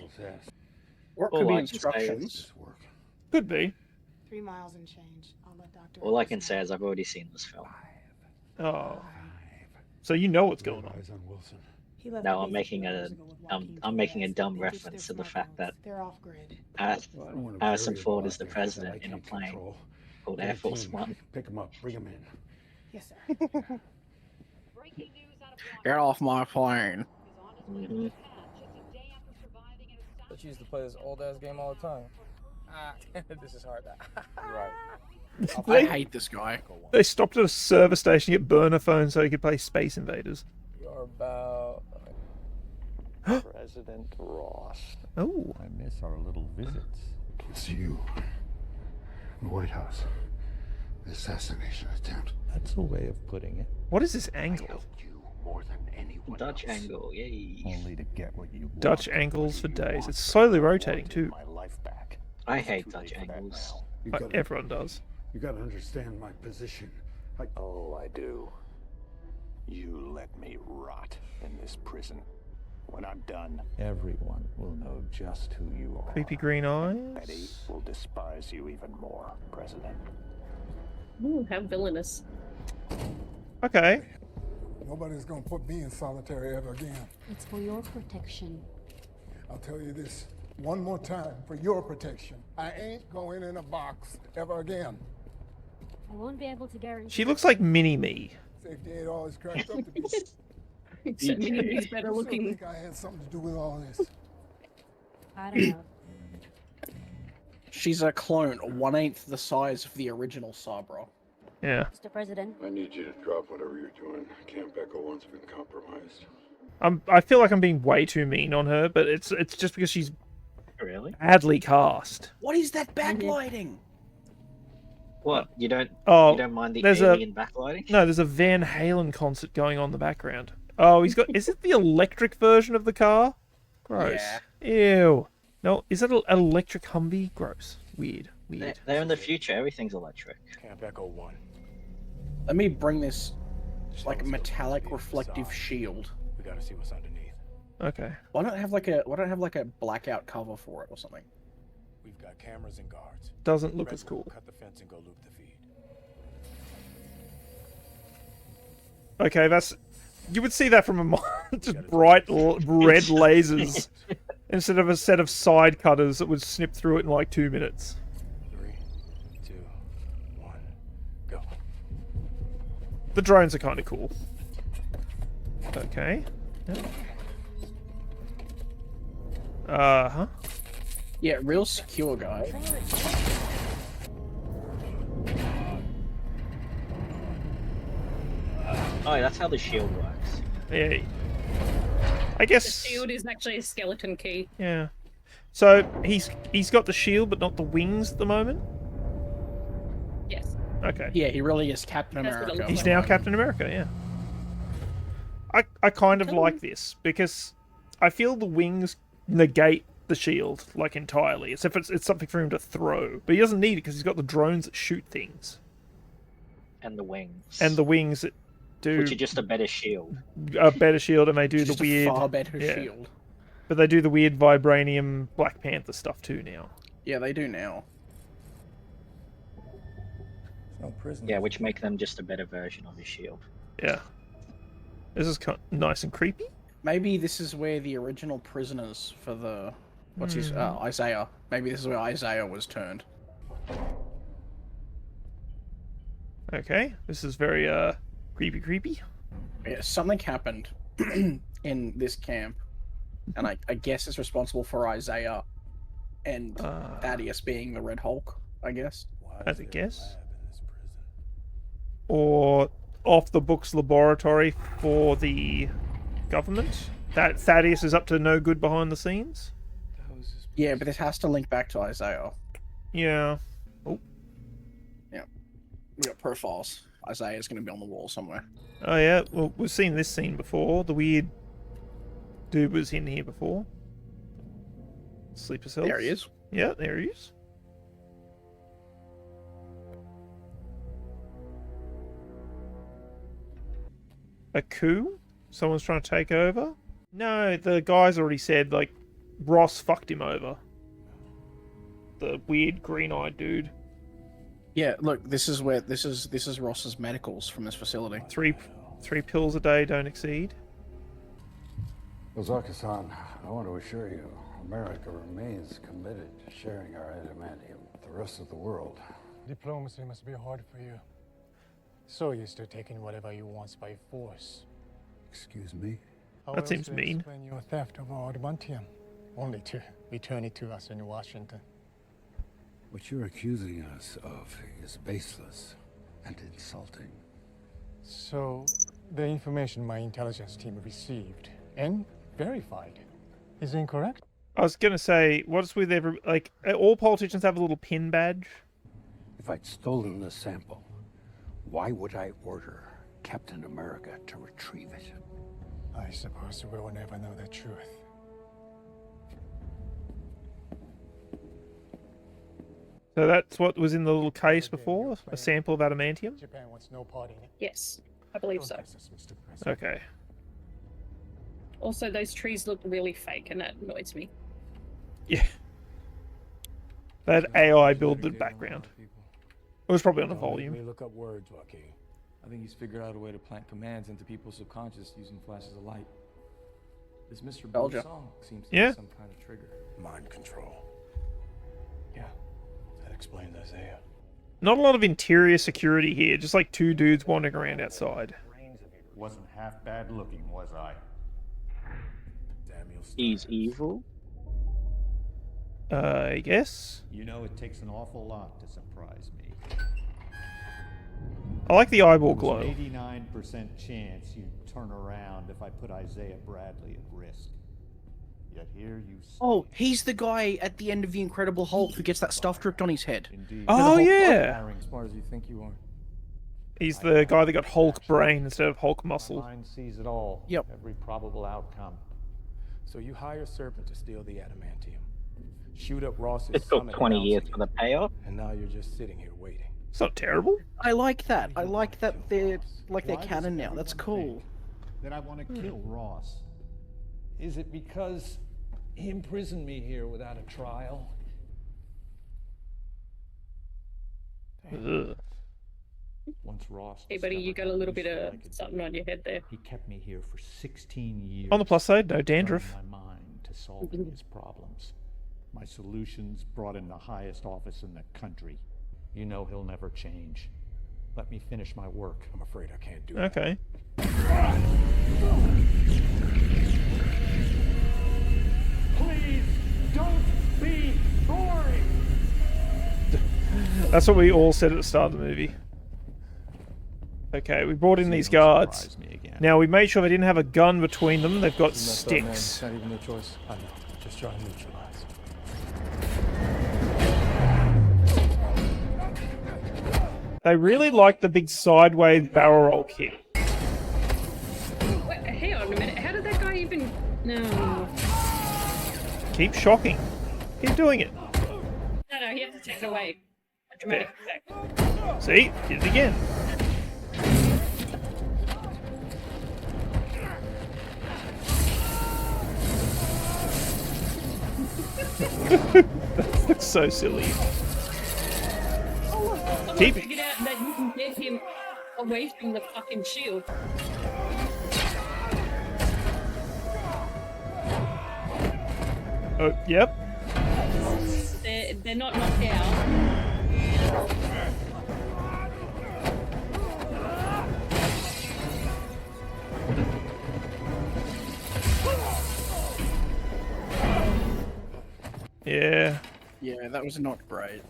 Or it could be instructions. Could be. 3 miles and change. I'll let Dr. All I can say is I've already seen this film. Oh. So you know what's going on. No, I'm making a dumb reference to the fact that Harrison Ford is the president in a plane called Air Force One. Pick him up. Bring him in. Yes, sir. Get off my plane. But you used to play this old ass game all the time. This is hard. Right. I hate this guy. They stopped at a service station to get burner phones so he could play Space Invaders. You're about President Ross. Oh. I miss our little visits. It's you. The White House. The assassination attempt. That's a way of putting it. What is this angle? More than anyone Dutch else. angle, yay. Only to get what you Dutch angles for days. It's slowly rotating too. My life back. I hate Dutch angles. Everyone does. You gotta understand my position. Oh, I do. You let me rot in this prison. When I'm done, Everyone will know just who you are. Creepy green eyes. Betty will despise you even more, President. Ooh, how villainous. Okay. Nobody's gonna put me in solitary ever again. It's for your protection. I'll tell you this one more time for your protection. I ain't going in a box ever again. I won't be able to guarantee. She looks like Mini-Me. Safety ain't always cracked up to be. Except Mini-Me's better looking. I think I had something to do with all this. I don't know. She's a clone, 1/8 the size of the original Sabra. Yeah. Mr. President. I need you to drop whatever you're doing. Camp Echo 1's been compromised. I feel like I'm being way too mean on her, but it's just because she's Really? badly cast. What is that backlighting? What? You don't mind the there's alien backlighting? No, there's a Van Halen concert going on in the background. Oh, he's got... Is it the electric version of the car? Gross. Yeah. Ew. No, is that an electric Humvee? Gross. Weird. They're in the future. Everything's electric. Camp Echo 1. Let me bring this like metallic reflective shield. We gotta see what's underneath. Okay. Why don't I have like a blackout cover for it or something? We've got cameras and guards. Doesn't look Red as cool. will cut the fence and go loop the feed. Okay, that's... You would see that from a just bright red lasers instead of a set of side cutters that would snip through it in like 2 minutes. 3, 2, 1, go. The drones are kind of cool. Okay. Yep. Uh-huh. Yeah, real secure guy. Oh, that's how the shield works. Yeah. I guess... The shield is actually a skeleton key. Yeah. So, he's got the shield, but not the wings at the moment? Yes. Okay. Yeah, he really is Captain That's what it America. looks He's now Captain America, yeah. I kind of Cool. like this, because I feel the wings negate the shield, like, entirely. As if it's something for him to throw. But he doesn't need it, because he's got the drones that shoot things. And the wings. And the wings that do... Which are just a better shield. A better shield, and they do Just the a weird... far better shield. But they do the weird vibranium Black Panther stuff too now. Yeah, they do now. No prison. Yeah, which make them just a better version of his shield. Yeah. This is kind of nice and creepy. Maybe this is where the original prisoners for the... What's his... Isaiah. Maybe this is where Isaiah was turned. Okay, this is very Creepy, creepy. Yeah, something happened in this camp, and I guess it's responsible for Isaiah and Thaddeus being the Red Hulk, I guess. As a guess. Or off the books laboratory for the government. That Thaddeus is up to no good behind the scenes. Yeah, but this has to link back to Isaiah. Yeah. Oh. Yeah. We got profiles. Isaiah's going to be on the wall somewhere. Oh yeah. Well, we've seen this scene before. The weird dude was in here before. Sleeper cells. There he is. Yeah, there he is. A coup? Someone's trying to take over? No, the guy's already said, like, Ross fucked him over. The weird green-eyed dude. Yeah, look, this is Ross's medicals from this facility. Three pills a day don't exceed. Ozaki-san, I want to assure you, America remains committed to sharing our adamantium with the rest of the world. Diplomacy must be hard for you. So used to taking whatever you want by force. Excuse me? That seems mean. Explain your theft of our adamantium, only to return it to us in Washington. What you're accusing us of is baseless and insulting. So, the information my intelligence team received and verified is incorrect? I was gonna say, what's with every, like, all politicians have a little pin badge? If I'd stolen the sample, why would I order Captain America to retrieve it? I suppose we will never know the truth. So that's what was in the little case before? A sample of adamantium? Japan wants no part in it. Yes, I believe so. Okay. Also, those trees look really fake, and that annoys me. Yeah. That AI build the background. It was probably on the volume. Let me look up words, Joaquin. I think he's figured out a way to plant commands into people's subconscious using flashes of light. This Mr. Bell's song seems to be some kind of trigger. Mind control. Yeah, that explains Isaiah. Not a lot of interior security here, just like two dudes wandering around outside. Wasn't half bad looking, was I? He's evil? I guess. You know, it takes an awful lot to surprise me. I like the eyeball glow. There's an 89% chance you'd turn around if I put Isaiah Bradley at risk. Yet here you see... Oh, he's the guy at the end of The Incredible Hulk who gets that stuff dripped on his head. Indeed. Oh, yeah! As smart as you think you are. He's the guy that got Hulk brain instead of Hulk muscle. Mind sees it all. Yep. Every probable outcome. So you hire Serpent to steal the adamantium. Shoot up Ross's It took summit 20 years announcing for the payoff. And now you're just sitting here waiting. It's not terrible. I like that. I like that they're canon now. That's cool. That I want to kill Ross. Is it because he imprisoned me here without a trial? Ugh. Once Ross... Hey, buddy, you got a little bit of something on your head there. He kept me here for 16 years. On the plus side, no dandruff. turning my mind to solving his problems. My solutions brought in the highest office in the country. You know he'll never change. Let me finish my work. I'm afraid I can't do that. Okay. Please don't be boring. That's what we all said at the start of the movie. Okay, we brought in these guards. Now, we made sure they didn't have a gun between them. They've got sticks. It's not even their choice. I know. Just trying to neutralize. They really like the big sideways barrel roll kick. Wait, hang on a minute. How did that guy even... No. Keep shocking. Keep doing it. No, he has to take it away. A dramatic effect. See? Did it again. That's so silly. Keep figured out that you can get him away from the fucking shield. Oh, yep. They're not knocked out. Yeah. Yeah, that was not great.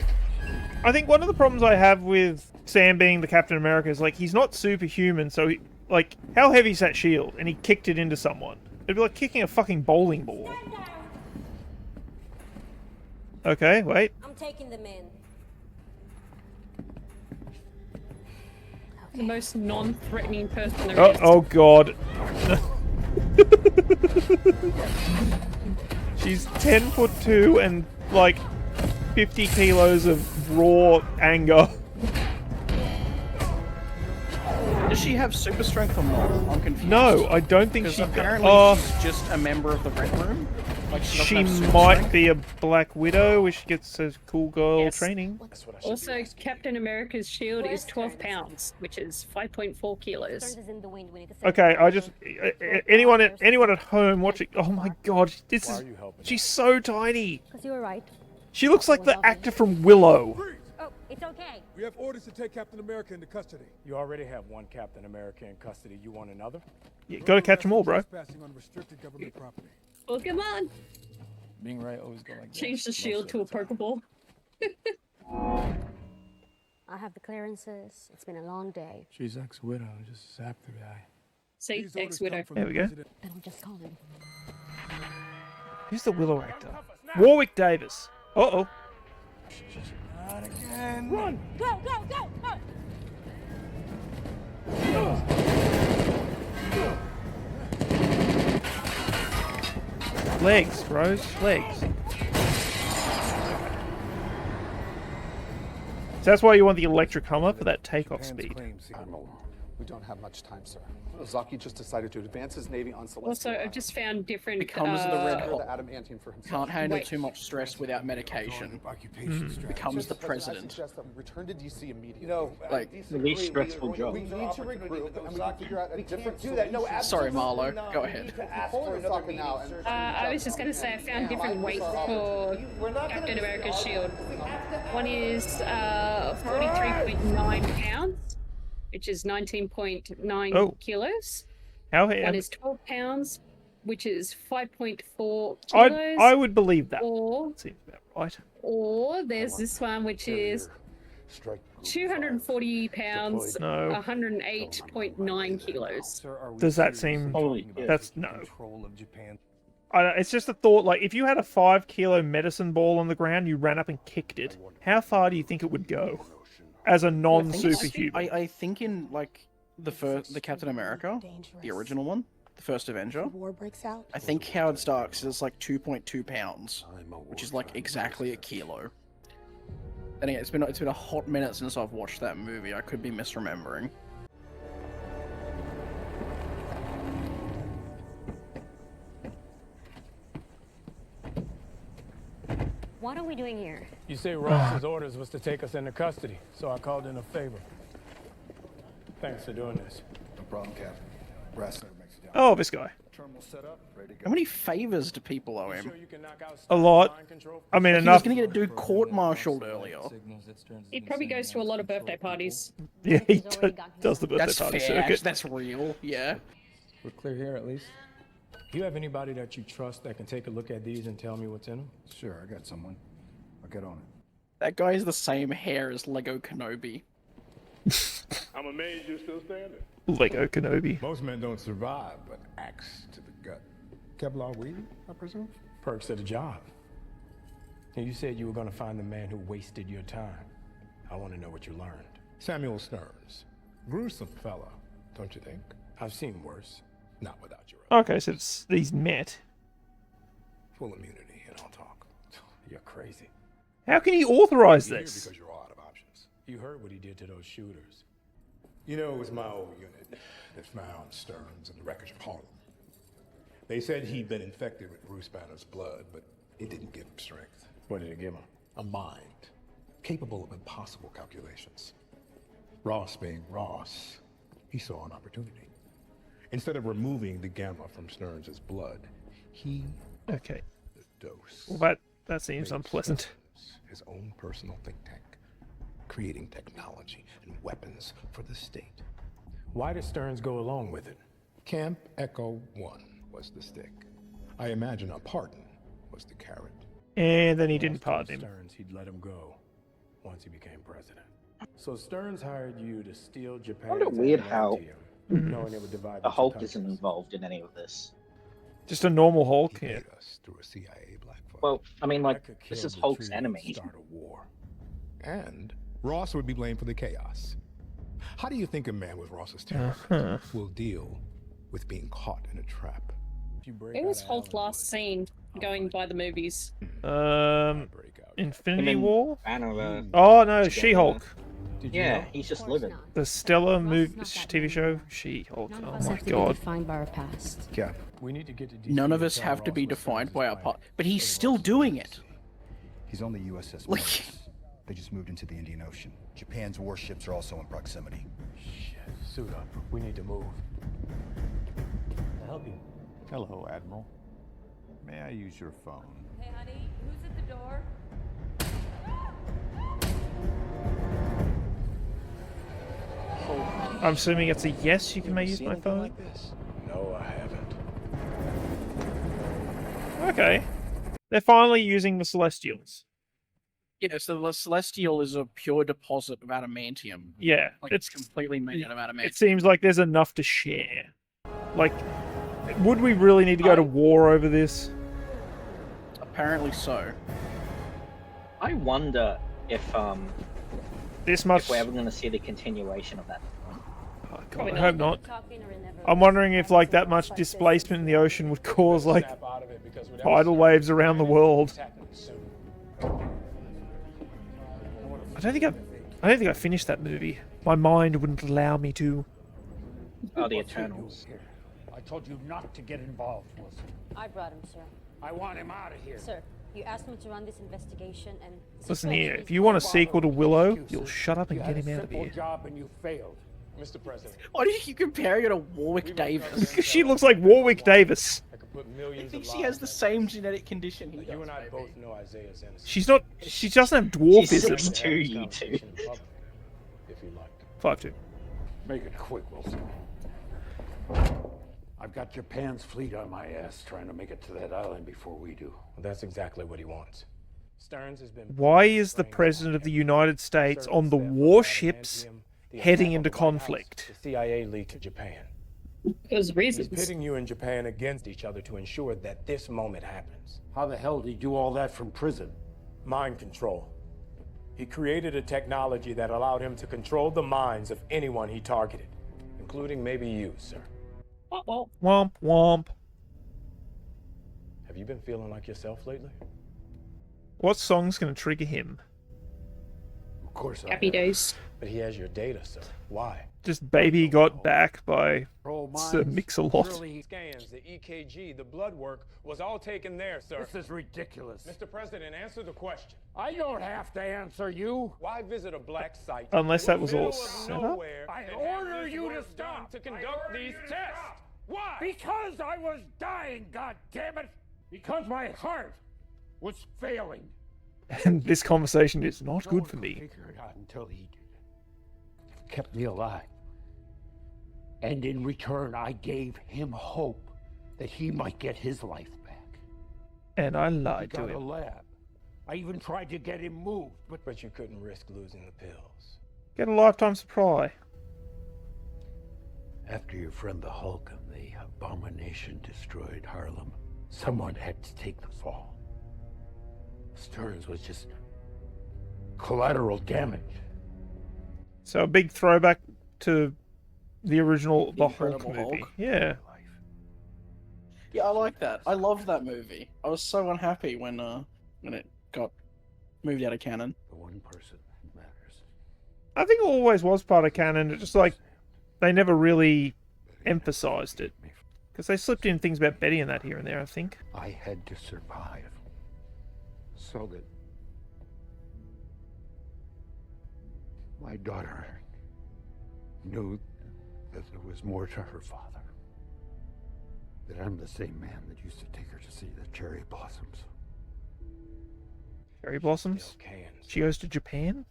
I think one of the problems I have with Sam being the Captain America is, like, he's not superhuman, so, like, how heavy's that shield? And he kicked it into someone. It'd be like kicking a fucking bowling ball. Okay, wait. I'm taking them in. The most non-threatening person there is. Oh god. She's 10'2" and, like, 50 kilos of raw anger. Does she have super strength or not? I'm confused. No, I don't think she apparently does. she's just a member of the Red Room. Like She doesn't have super might strength. be a Black Widow, where she gets a cool girl training. Also, Captain America's shield is 12 pounds, which is 5.4 kilos. Okay, I just anyone at home watching. Oh my god, this is she's so tiny. Because you were right. She looks like the actor from Willow. Oh, it's okay. We have orders to take Captain America into custody. You already have one Captain America in custody. You want another? You gotta catch them all, bro. Trespassing on restricted government property. Well, come on. Being right always go like that. Change the shield to a Pokeball. I have the clearances. It's been a long day. She's ex-widow. Just zap the guy. See, ex-widow. There we go. Then I'll just call him. Who's the Willow actor? Warwick Davis. Uh-oh. Not again. Run! Go, go, go! Go! Legs, bros. Legs. So that's why you want the electric Hummer for that takeoff speed. We don't have much time, sir. Ozaki just decided to advance his navy on Celestial. Also, I've just found different. Becomes the red hot. Adamantium for himself. Can't handle too much stress without medication. Becomes the president. Return to DC immediately. You know, Like the least stressful job. We need to regroup and we can figure out a different solution. No, Sorry, Marlo. Go ahead. I was just gonna say I found different weights for Captain America's shield. One is 43.9 pounds, which is 19.9 kilos. How One heavy? is 12 pounds, which is 5.4 I kilos. would believe that. Or Seems about right. Or there's this one which is 240 pounds, No. 108.9 kilos. Does that seem? Holy That's no. It's just a thought. Like, if you had a 5 kilo medicine ball on the ground, you ran up and kicked it. How far do you think it would go? As a non-superhuman. I think in like the Captain America, the original one, the first Avenger. War breaks out. I think Howard Stark's is like 2.2 pounds, which is like exactly a kilo. And again, it's been a hot minute since I've watched that movie. I could be misremembering. What are we doing here? You say Ross's orders was to take us into custody, so I called in a favor. Thanks for doing this. No problem, Captain. Brass makes it down. Oh, this guy. Terminal set up, ready to go. How many favors do people owe him? A lot. I mean, Like, he was enough. gonna get a dude court-martialed earlier. He probably goes to a lot of birthday parties. Yeah, he does the birthday That's party fair. circuit. That's real. Yeah. We're clear here at least. Do you have anybody that you trust that can take a look at these and tell me what's in them? Sure, I got someone. I'll get on it. That guy has the same hair as Lego Kenobi. I'm amazed you're still standing. Lego Kenobi. Most men don't survive, but axe to the gut. Kevlar weed, I presume? Perks of the job. And you said you were going to find the man who wasted your time. I want to know what you learned. Samuel Stearns. Gruesome fella, don't you think? I've seen worse. Not without your Okay, so it's these met. full immunity, and I'll talk. You're crazy. How can he authorize You're here this? because you're out of options. You heard what he did to those shooters. You know, it was my old unit that found Stearns in the wreckage of Harlem. They said he'd been infected with Bruce Banner's blood, but it didn't give him strength. What did it give him? A mind capable of impossible calculations. Ross being Ross, he saw an opportunity. Instead of removing the gamma from Stearns' blood, he Okay. the dose. Well, that seems unpleasant. His own personal think tank, creating technology and weapons for the state. Why did Stearns go along with it? Camp Echo 1 was the stick. I imagine a pardon was the carrot. And then he Ross didn't told pardon him. Stearns he'd let him go once he became president. So Stearns hired you to steal I find Japan's it weird how knowing it would divide the the two Hulk countries. isn't involved in any of this. Just a normal Hulk. He Yeah. paid us through a CIA black fund. Well, I mean, like, That could this kill is the Hulk's treaty and enemy. Start a war. And Ross would be blamed for the chaos. How do you think a man with Ross's Uh-huh. temperament will deal with being caught in a trap? Where was Hulk last seen going by the movies? Infinity Him and War? Banner, Oh no, together. She-Hulk. Yeah, he's just living. The Stellar TV show, She-Hulk. Oh my god. Defined by our past. Cap. We need to get to DC None of and us tell have to Ross be what defined Stearns by is our planning. part, but he's still doing it. He's on the USS Like- Memphis. They just moved into the Indian Ocean. Japan's warships are also in proximity. Shit, suit up. We need to move. To help you. Hello, Admiral. May I use your phone? Hey, honey, who's at the door? I'm assuming it's a yes, you can use my phone? Like this? No, I haven't. Okay. They're finally using the Celestials. Yeah, so the Celestial is a pure deposit of adamantium. Yeah, Like, it's completely made out of adamantium. It seems like there's enough to share. Like, would we really need to go to war over this? Apparently so. I wonder if This much. if we're ever going to see the continuation of that. Oh, God, I hope not. I'm wondering if like that much displacement in the ocean would cause like tidal waves around the world. I don't think I finished that movie. My mind wouldn't allow me to. Oh, the Eternals. I told you not to get involved, Wilson. I brought him, sir. I want him out of here. Sir, you asked me to run this investigation and... Listen here, if you want a sequel to Willow, you'll shut up and You get had him a out of simple here. job and you failed. Mr. President. Why do you keep comparing her to Warwick Davis? Because she looks like Warwick Davis. I could put I millions think of she has the same genetic condition he does. You and I both know Isaiah's innocent. She's not. She doesn't have dwarfism. She's 6'2", you two. If you like. 5'2". Make it quick, Wilson. I've got Japan's fleet on my ass trying to make it to that island before we do. Well, that's exactly what he wants. Stearns has been. Why is the President of the United States on the warships heading into conflict? The CIA leaked to Japan. Those reasons. He's pitting you and Japan against each other to ensure that this moment happens. How the hell did he do all that from prison? Mind control. He created a technology that allowed him to control the minds of anyone he targeted, including maybe you, sir. Womp womp. Have you been feeling like yourself lately? What song's gonna trigger him? Of course Happy days. But he has your data, sir. Why? Just Baby Got Back by Sir Mix-a-Lot. Scans, the EKG, the blood work was all taken there, sir. This is ridiculous. Mr. President, answer the question. I don't have to answer you. Why visit a black site? Unless that was in the all middle of set up? nowhere I and have order this you work to done stop. to conduct these tests. Why? Because I was dying, God damn it! Because my heart was failing. And this conversation is not good for me. Figure it out until he did. Kept me alive. And in return, I gave him hope that he might get his life back. And I He lied to got a him. lab. I even tried to get him moved, But you couldn't risk losing the pills. Get a lifetime supply. after your friend the Hulk and the Abomination destroyed Harlem, someone had to take the fall. Stearns was just collateral damage. So a big throwback to the original The Hulk Incredible movie. Hulk. Yeah. Yeah, I like that. I loved that movie. I was so unhappy when it got moved out of canon. The one person who matters. I think it always was part of canon. It's just like they never really emphasized it. Because they slipped in things about Betty and that here and there, I think. I had to survive so that my daughter knew that there was more to her father. That I'm the same man that used to take her to see the cherry blossoms. Cherry blossoms? She goes to Japan?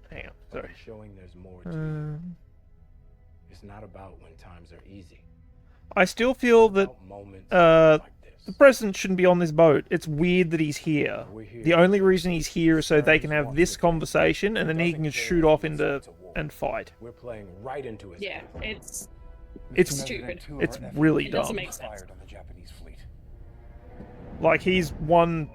Hang on, But sorry. it's showing there's more to it. It's not about when times are easy. I still feel that Moments uh, like this. the president shouldn't be on this boat. It's weird that he's here. The only reason he's here is so they can have this conversation, and then he can shoot off into and fight. We're playing right into it. Yeah, it's stupid. It's really It dumb. doesn't make sense. Like, he's one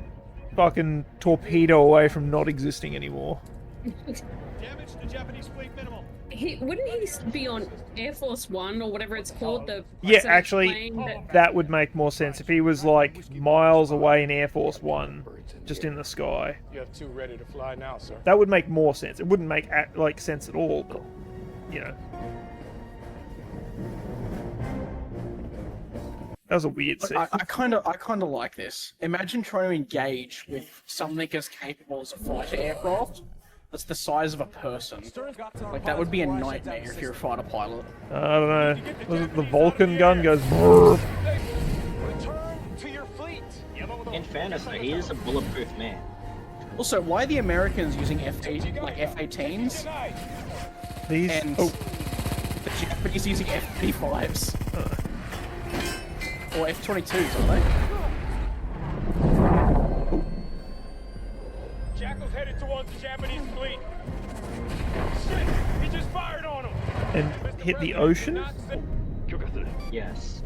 fucking torpedo away from not existing anymore. Damage to Japanese fleet minimal. Wouldn't he be on Air Force One or whatever it's called? The Yeah, president's actually, plane that would make more sense if he was, like, miles away in Air Force One, just in the sky. You have two ready to fly now, sir. That would make more sense. It wouldn't make, like, sense at all, but, you know. That was a weird scene. I kind of like this. Imagine trying to engage with something as capable as a fighter aircraft that's the size of a person. Like, that would be a nightmare if you're a fighter pilot. I don't know. Was it the Vulcan gun goes? Brrr. In fairness, though, he is a bulletproof man. Also, why are the Americans using F-18s? These and the Japanese using F-35s? Or F-22s, are they? Jackal's headed towards the Japanese fleet. Shit! He just fired on him! And hit the ocean? Yes.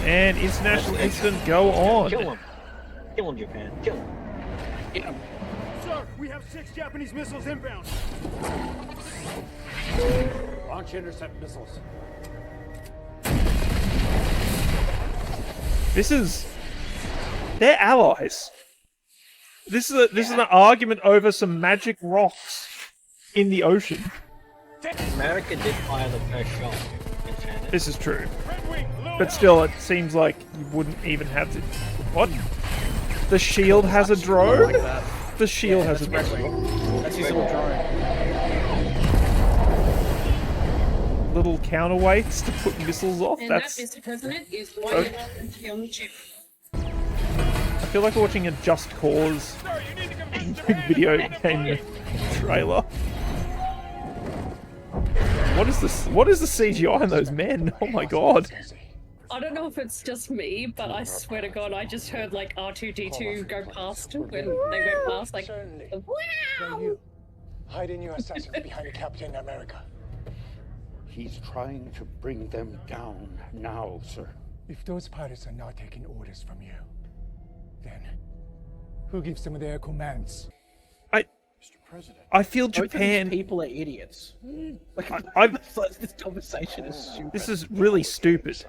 And international incident go on. Kill him. Kill him, Japan. Kill him. Yeah. Sir, we have 6 Japanese missiles inbound. Launch intercept missiles. This is... They're allies. This is an argument over some magic rocks in the ocean. America did fire the first shot. In fairness. This is true. But still, it seems like you wouldn't even have to... What? The shield has a drone? The shield has a drone. That's his little drone. Little counterweights to put missiles off? And That's... that, Mr. President, is why Okay. you're not on the ship. I feel like we're watching a Just Cause video game trailer. What is this? What is the CGI in those men? Oh my god. I don't know if it's just me, but I swear to God, I just heard like R2-D2 go past when they went past, like, wow! Hide in your assassins behind Captain America. He's trying to bring them down now, sir. If those pilots are not taking orders from you, then who gives them their commands? I feel Both of these Japan... people are idiots. Like, this conversation is stupid. This is really stupid.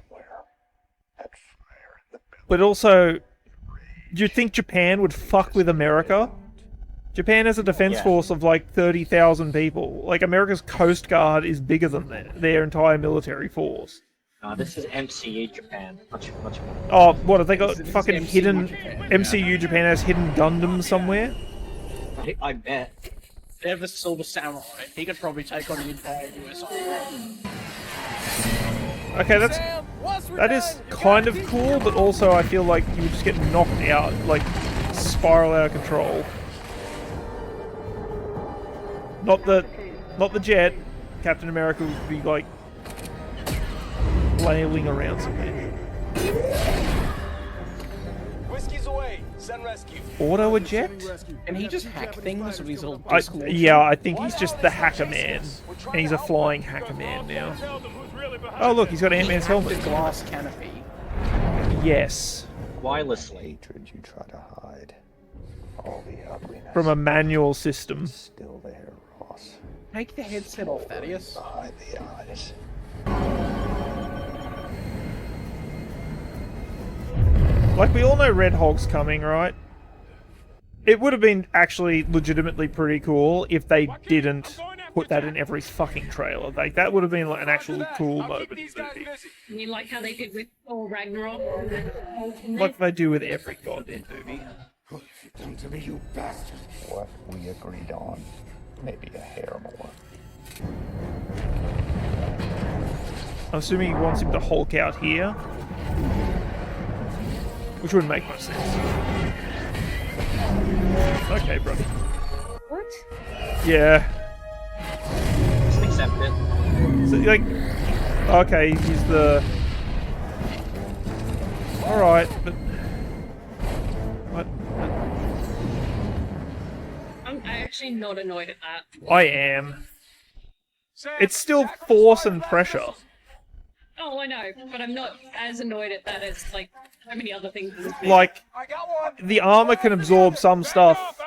But also, do you think Japan would fuck with America? Japan has a defense force of like 30,000 people. Like, America's Coast Guard is bigger than their entire military force. This is MCU Japan. Much more. Oh, what, have they got This is fucking MCU hidden... Japan. MCU Japan has hidden Gundams somewhere? I bet. They have the Silver Samurai. He could probably take on the entire US Army. Okay, that is kind of cool, but also I feel like you would just get knocked out, like, spiral out of control. Not the jet. Captain America would be, like, flailing around somewhere. Whiskey's away. Send rescue. Auto eject? Can he just hack things with his little disc launcher? Yeah, I think he's just the hacker man. And he's a flying hacker man now. Oh look, he's got Ant-Man's helmet. The glass canopy. Yes. Wirelessly. Hatred you try to hide. All the ugliness. From a manual system. Still there, Ross. Take the headset off, Thaddeus. Behind the eyes. Like, we all know Red Hulk's coming, right? It would have been actually legitimately pretty cool if they didn't put that in every fucking trailer. Like, that would have been like an actual cool moment in the movie. I mean, like how they did with Thor Ragnarok. Like they do with every goddamn movie. What have you done to me, you bastard? What we agreed on. Maybe a hair more. I'm assuming he wants him to Hulk out here. Which wouldn't make much sense. Okay, brother. What? Yeah. Just accept it. So, like, okay, he's the... Alright, but... What? I'm actually not annoyed at that. I am. It's still force and pressure. Oh, I know, but I'm not as annoyed at that as, like, so many other things. In this game. Like, the armor can absorb some stuff,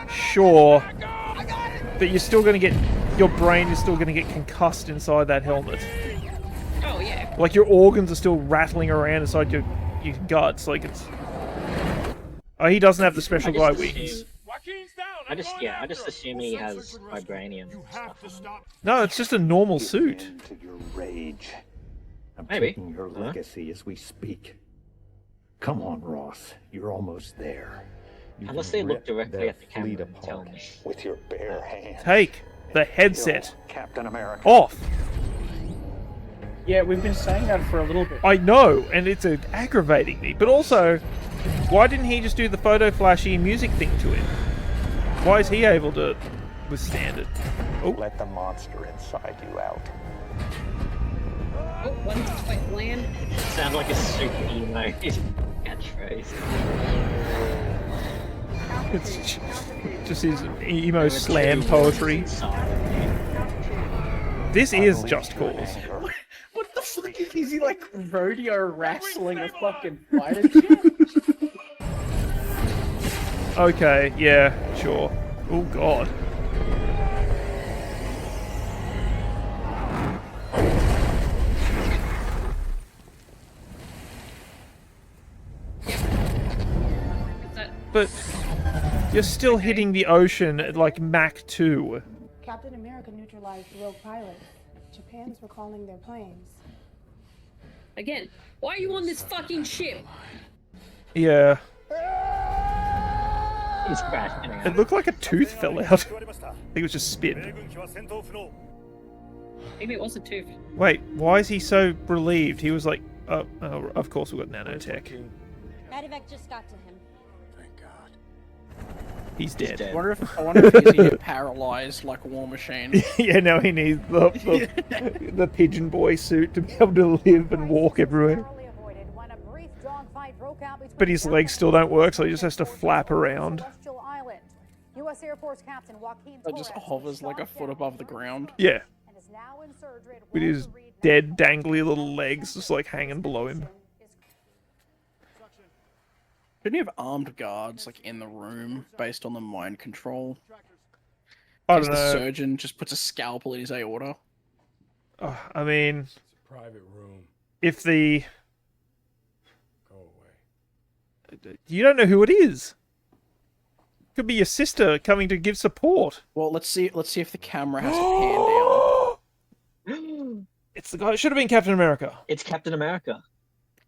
sure, but you're still going to get... Your brain is still going to get concussed inside that helmet. Oh, yeah. Like, your organs are still rattling around inside your guts, like it's... Oh, he doesn't have the special guy wings. I just assume he has vibranium stuff. No, it's just a normal suit. To your rage. I'm Maybe. taking your legacy as we speak. Come on, Ross. You're almost there. You Unless can they look rip directly their at the camera fleet and tell apart me. with your bare hands. Take the headset Captain America. off. Yeah, we've been saying that for a little bit. I know, and it's aggravating me. But also, why didn't he just do the photo flashy music thing to him? Why is he able to withstand it? Oh. Let the monster inside you out. Oh, one's quite bland. Sound like a super emo catchphrase. It's just his emo slam poetry. This is Just Cause. What the fuck is he like rodeo wrestling a fucking fighter jet? Okay, yeah, sure. Oh god. But you're still hitting the ocean at like Mach 2. Captain America neutralized rogue pilots. Japan's recalling their planes. Again, why are you on this fucking ship? Yeah. He's crashing out. It looked like a tooth fell out. I think it was just spit. Maybe it was a tooth. Wait, why is he so relieved? He was like, oh, of course we've got nanotech. Medevac just got to him. He's dead. I wonder if he's here paralyzed like a war machine. Yeah, now he needs the pigeon boy suit to be able to live and walk everywhere. But his legs still don't work, so he just has to flap around. U.S. Air Force Captain Joaquin It just hovers like a foot above the ground. Yeah. With his dead, dangly little legs just like hanging below him. Couldn't you have armed guards like in the room based on the mind control? I Because don't the know. surgeon just puts a scalpel in his aorta. I mean, It's a private room. if the... Go away. You don't know who it is. Could be your sister coming to give support. Well, let's see if the camera has to pan down. It's the guy. It should have been Captain America. It's Captain America.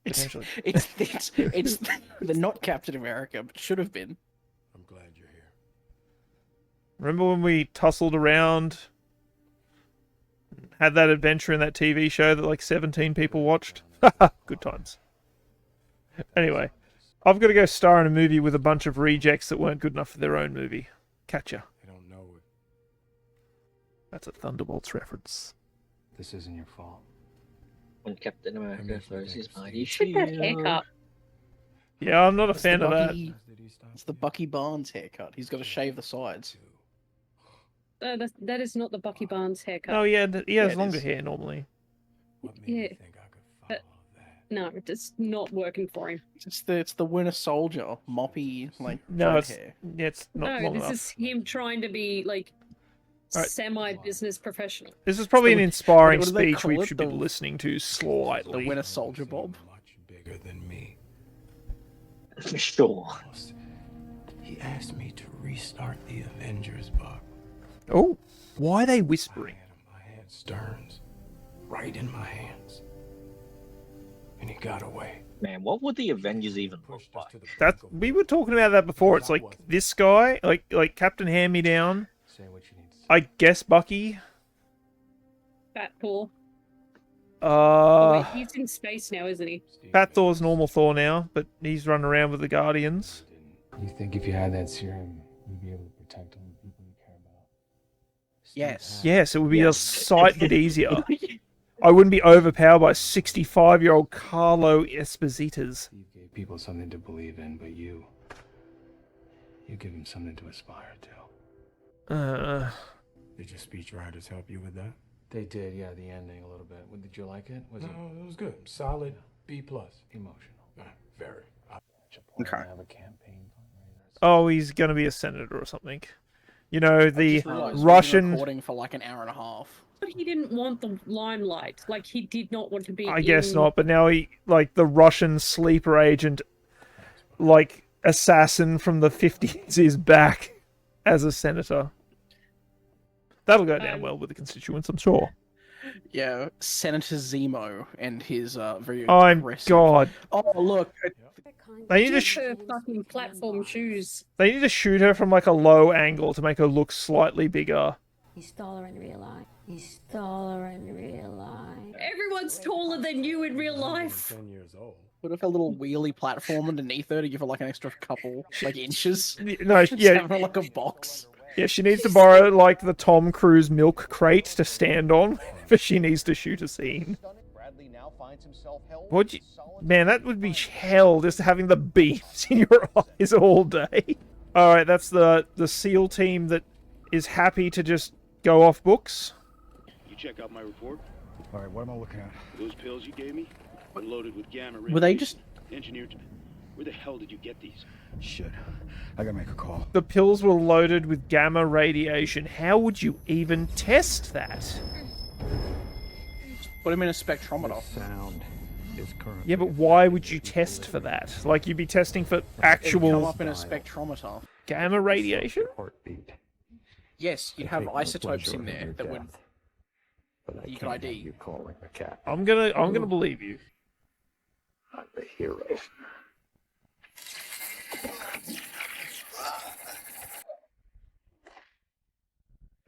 Potentially. It's the not Captain America, but should have been. I'm glad you're here. Remember when we tussled around, had that adventure in that TV show that like 17 people watched? Good times. Anyway, I've got to go star in a movie with a bunch of rejects that weren't good enough for their own movie. Catcha. They don't know it. That's a Thunderbolts reference. This isn't your fault. When Captain America throws his mighty Look at that haircut. Yeah, I'm not a It's fan the of that. Bucky- It's the Bucky Barnes haircut. He's got to shave the sides. That is not the Bucky Barnes haircut. Oh yeah, he has it longer is. hair normally. Yeah. No, it's not working for him. It's the Winter Soldier moppy like No, dread it's hair. it's not No, long this enough. is him trying to be like Alright. semi-business professional. This is probably an inspiring what do they speech call we it? should be The- listening to The slightly. Winter Soldier Bob. Much bigger than me. Sure. He asked me to restart the Avengers, Buck. Oh, why are they whispering? My hand Stearns. Right in my hands. And he got away. Man, what would the Avengers even look like? That we were talking about that before. It's like this guy, like Captain Hand Me Down. Say what you need to say. I guess Bucky. Fat Thor. Oh, Uh, wait, he's in space now, isn't he? Fat Thor's normal Thor now, but he's running around with the Guardians. You think if you had that serum, you'd be able to protect all the people you care about? Yes. Yes, it would be a sight bit easier. I wouldn't be overpowered by 65-year-old Carlo Espositas. You gave people something to believe in, but you give them something to aspire to. Did your speechwriters help you with that? They did, yeah, the ending a little bit. Did you like it? Was No, it was good. Solid B+. emotional? Very. Okay. Have a campaign. Oh, he's going to be a senator or something. You know, the Just realised we've been Russian... recording for like an hour and a half. But he didn't want the limelight. Like, he did not want to be I guess not, but now he, like, the Russian sleeper agent, like, assassin from the 50s is back as a senator. That'll go down well with the constituents, I'm sure. Yeah, Senator Zemo and his very I'm aggressive... God. Oh, look. They need to Just her fucking platform shoes. They need to shoot her from like a low angle to make her look slightly bigger. He stole her in real life. He stole her in real life. Everyone's taller than you in real life. 10 years old. Put up a little wheelie platform underneath her to give her like an extra couple like inches. No, Just yeah. have her like a box. Yeah, she needs to borrow like the Tom Cruise milk crate to stand on if she needs to shoot a scene. Would you? Man, that would be hell, just having the beams in your eyes all day. Alright, that's the SEAL team that is happy to just go off books. You check out my report. All right, what am I looking at? Those pills you gave me were loaded with gamma Were they just engineered? Where the hell did you get these? Shit. I gotta make a call. The pills were loaded with gamma radiation. How would you even test that? put him in a spectrometer? Sound is currently... Yeah, but why would you test for that? Like, you'd be testing for actual... It'd come up in a spectrometer. Gamma radiation? Heartbeat. Yes, you'd have isotopes in there that would... You could ID. You calling a cat. I'm gonna believe you. I'm the hero.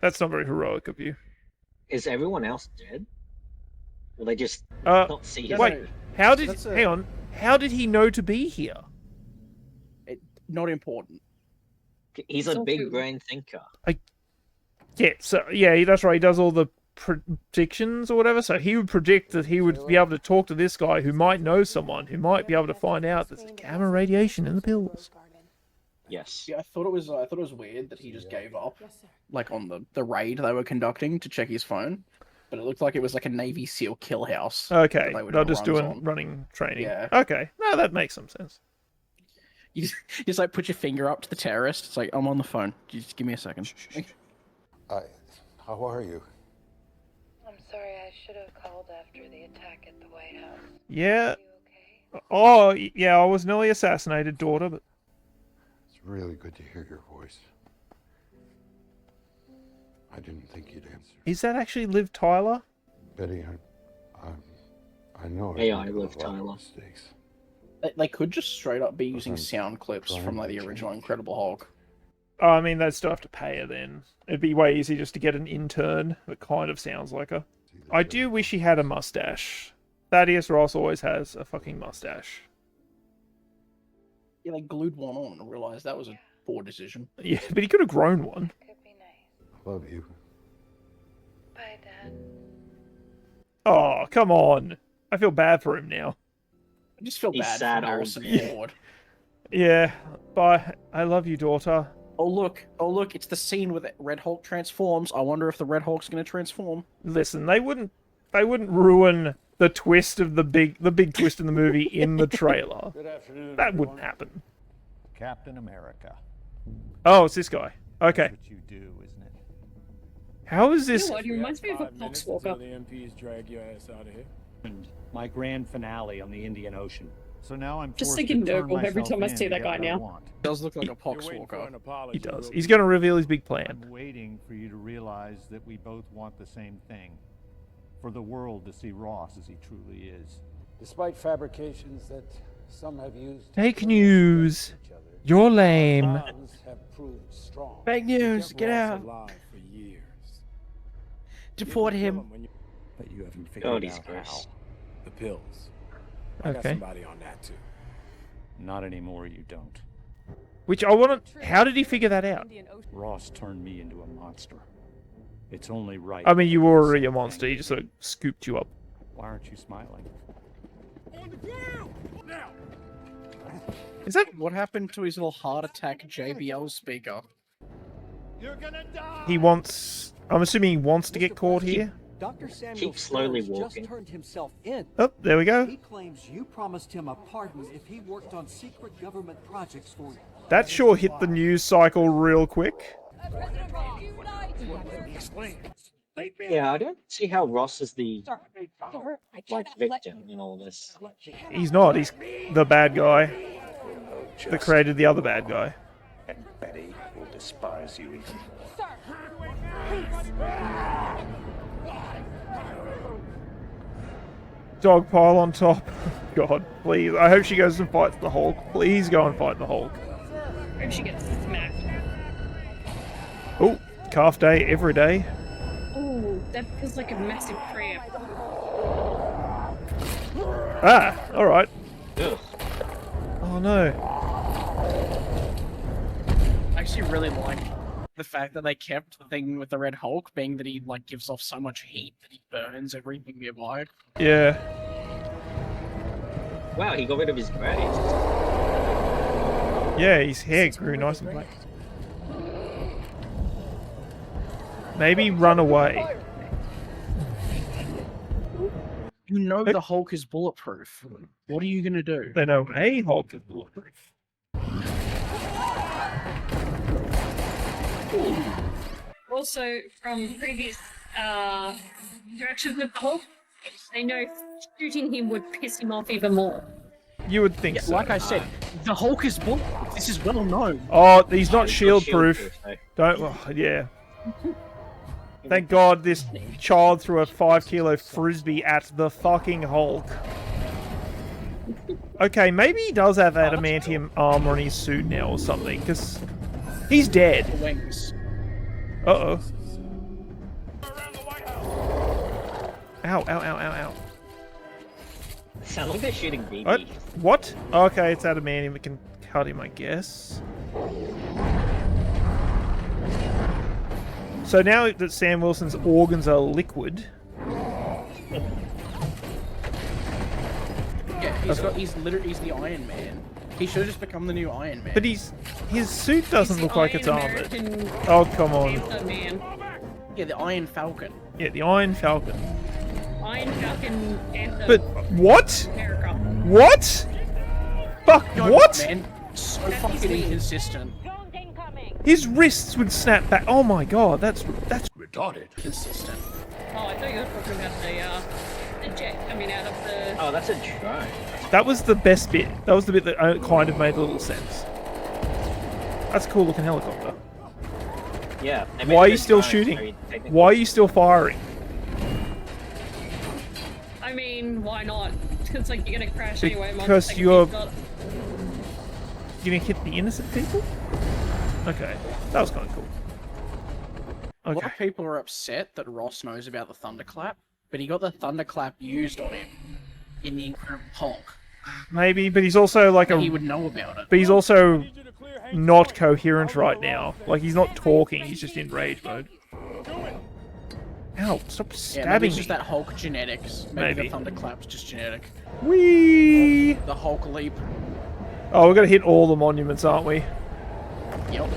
That's not very heroic of you. Is everyone else dead? Will they just Uh, not see him? wait, how did... Hang on. How did he know to be here? Not important. He's a big brain thinker. Yeah, so, yeah, that's right. He does all the predictions or whatever, so he would predict that he would be able to talk to this guy who might know someone, who might be able to find out there's gamma radiation in the pills. Yes. Yeah, I thought it was weird that he just gave up, like on the raid they were conducting to check his phone, but it looked like it was like a Navy SEAL kill house. Okay, that they were they're doing just runs doing on. running training. Yeah. Okay, no, that makes some sense. You just like put your finger up to the terrorist. It's like, I'm on the phone. Just give me a second. How are you? I'm sorry, I should have called after the attack at the White House. Yeah. Oh, yeah, I was nearly assassinated, daughter, but... It's really good to hear your voice. I didn't think you'd answer. Is that actually Liv Tyler? Betty, I know I AI made a Liv lot of Tyler. mistakes. They could just straight up be using sound clips from like the original Incredible Hulk. Oh, I mean, they'd still have to pay her then. It'd be way easier just to get an intern that kind of sounds like her. I do wish he had a mustache. Thaddeus Ross always has a fucking mustache. Yeah, they glued one on and realized that was a poor decision. Yeah, but he could have grown one. I love you. Bye, Dad. Oh, come on. I feel bad for him now. I just feel He's bad sad for old Harrison man. Ford. Yeah, bye. I love you, daughter. Oh look, it's the scene where the Red Hulk transforms. I wonder if the Red Hulk's gonna transform. Listen, they wouldn't ruin the twist of the big twist in the movie in the trailer. Good afternoon, That everyone. wouldn't happen. Captain America. Oh, it's this guy. Okay. That's what you do, isn't it? How is this? You know what, he reminds me of a 5 minutes Poxwalker. until the MPs drag your ass out of here. My grand finale on the Indian Ocean. So now I'm Just forced thinking to turn Nurgle every myself time I in see to that get guy what I now. want. Does look like a You're waiting for an Poxwalker. apology. He does. Will He's be- going to reveal his big plan. I'm waiting for you to realize that we both want the same thing. For the world to see Ross as he truly is. Despite fabrications that some have used, Fake news. You're lame. bonds have proved strong. Fake news, get Ross out. alive for years. Deport You can kill him. when you- But you haven't figured God, he's out how. cursed. The pills. I got Okay. somebody on that too. Not anymore, you don't. Which I want to... How did he figure that out? Ross turned me into a monster. It's only right. I mean, you were already a monster. He just sort of scooped you up Why aren't you smiling? Is that what happened to his little heart attack JBL speaker? He wants... I'm assuming he wants to get caught here. Dr. Samuel Keep slowly Stearns walking. just turned himself in. Oh, there we go. He claims you promised him a pardon if he worked on secret government projects for you. That sure hit the news cycle real quick. Yeah, I don't see how Ross is the victim in all this. He's not. He's the bad guy that created the other bad guy. And Betty will despise you even Dog pile on top. God, please. I hope she goes and fights the Hulk. Please go and fight the Hulk. I hope she gets smacked. Oh, calf day every day. Oh, that feels like a massive cramp. Ah, alright. Ugh. Oh no. I actually really like the fact that they kept the thing with the Red Hulk being that he like gives off so much heat that he burns everything nearby. Yeah. Wow, he got rid of his grey. Yeah, his hair grew nice and black. Maybe run away. You know the Hulk is bulletproof. What are you gonna do? They know a Hulk is bulletproof. Also, from previous interactions with the Hulk, they know shooting him would piss him off even more. You would think so. Like I said, the Hulk is bulletproof. This is well known. Oh, he's not shield proof. Shield-proof, Don't. Oh, yeah. Thank God this child threw a 5-kilo frisbee at the fucking Hulk. Okay, maybe he does have adamantium armor on his suit now or something, because he's dead. Wings. Uh-oh. Ow, ow, ow, ow, ow. Sound like they're shooting BB. What? Okay, it's adamantium. It can cut him, I guess. So now that Sam Wilson's organs are liquid... Yeah, he's the Iron Man. He should have just become the new Iron Man. But his suit doesn't look like it's armored. American Oh, come on. Panther Man. Yeah, the Iron Falcon. Yeah, the Iron Falcon. Iron Falcon Panther. But what? America. What? Fuck, God, what? Man, so fucking inconsistent. His wrists would snap back. Oh my god, that's retarded. Consistent. Oh, I thought you were talking about the jet coming out of the... Oh, that's a drone. That was the best bit. That was the bit that kind of made a little sense. That's a cool looking helicopter. Yeah. Why are you still shooting? Why are you still firing? I mean, why not? It's like you're gonna crash anyway. Because you're gonna hit the innocent people? Okay, that was kind of cool. A lot of people are upset that Ross knows about the thunderclap, but he got the thunderclap used on him in the Incredible Hulk. Maybe, but he's also like He would know about it. But he's also not coherent right now. Like, he's not talking, he's just in rage mode. Ow, stop Yeah, maybe stabbing it's me. just that Hulk genetics. Maybe the thunderclap's just genetic. Whee! The Hulk leap. Oh, we're gonna hit all the monuments, aren't we? Yep.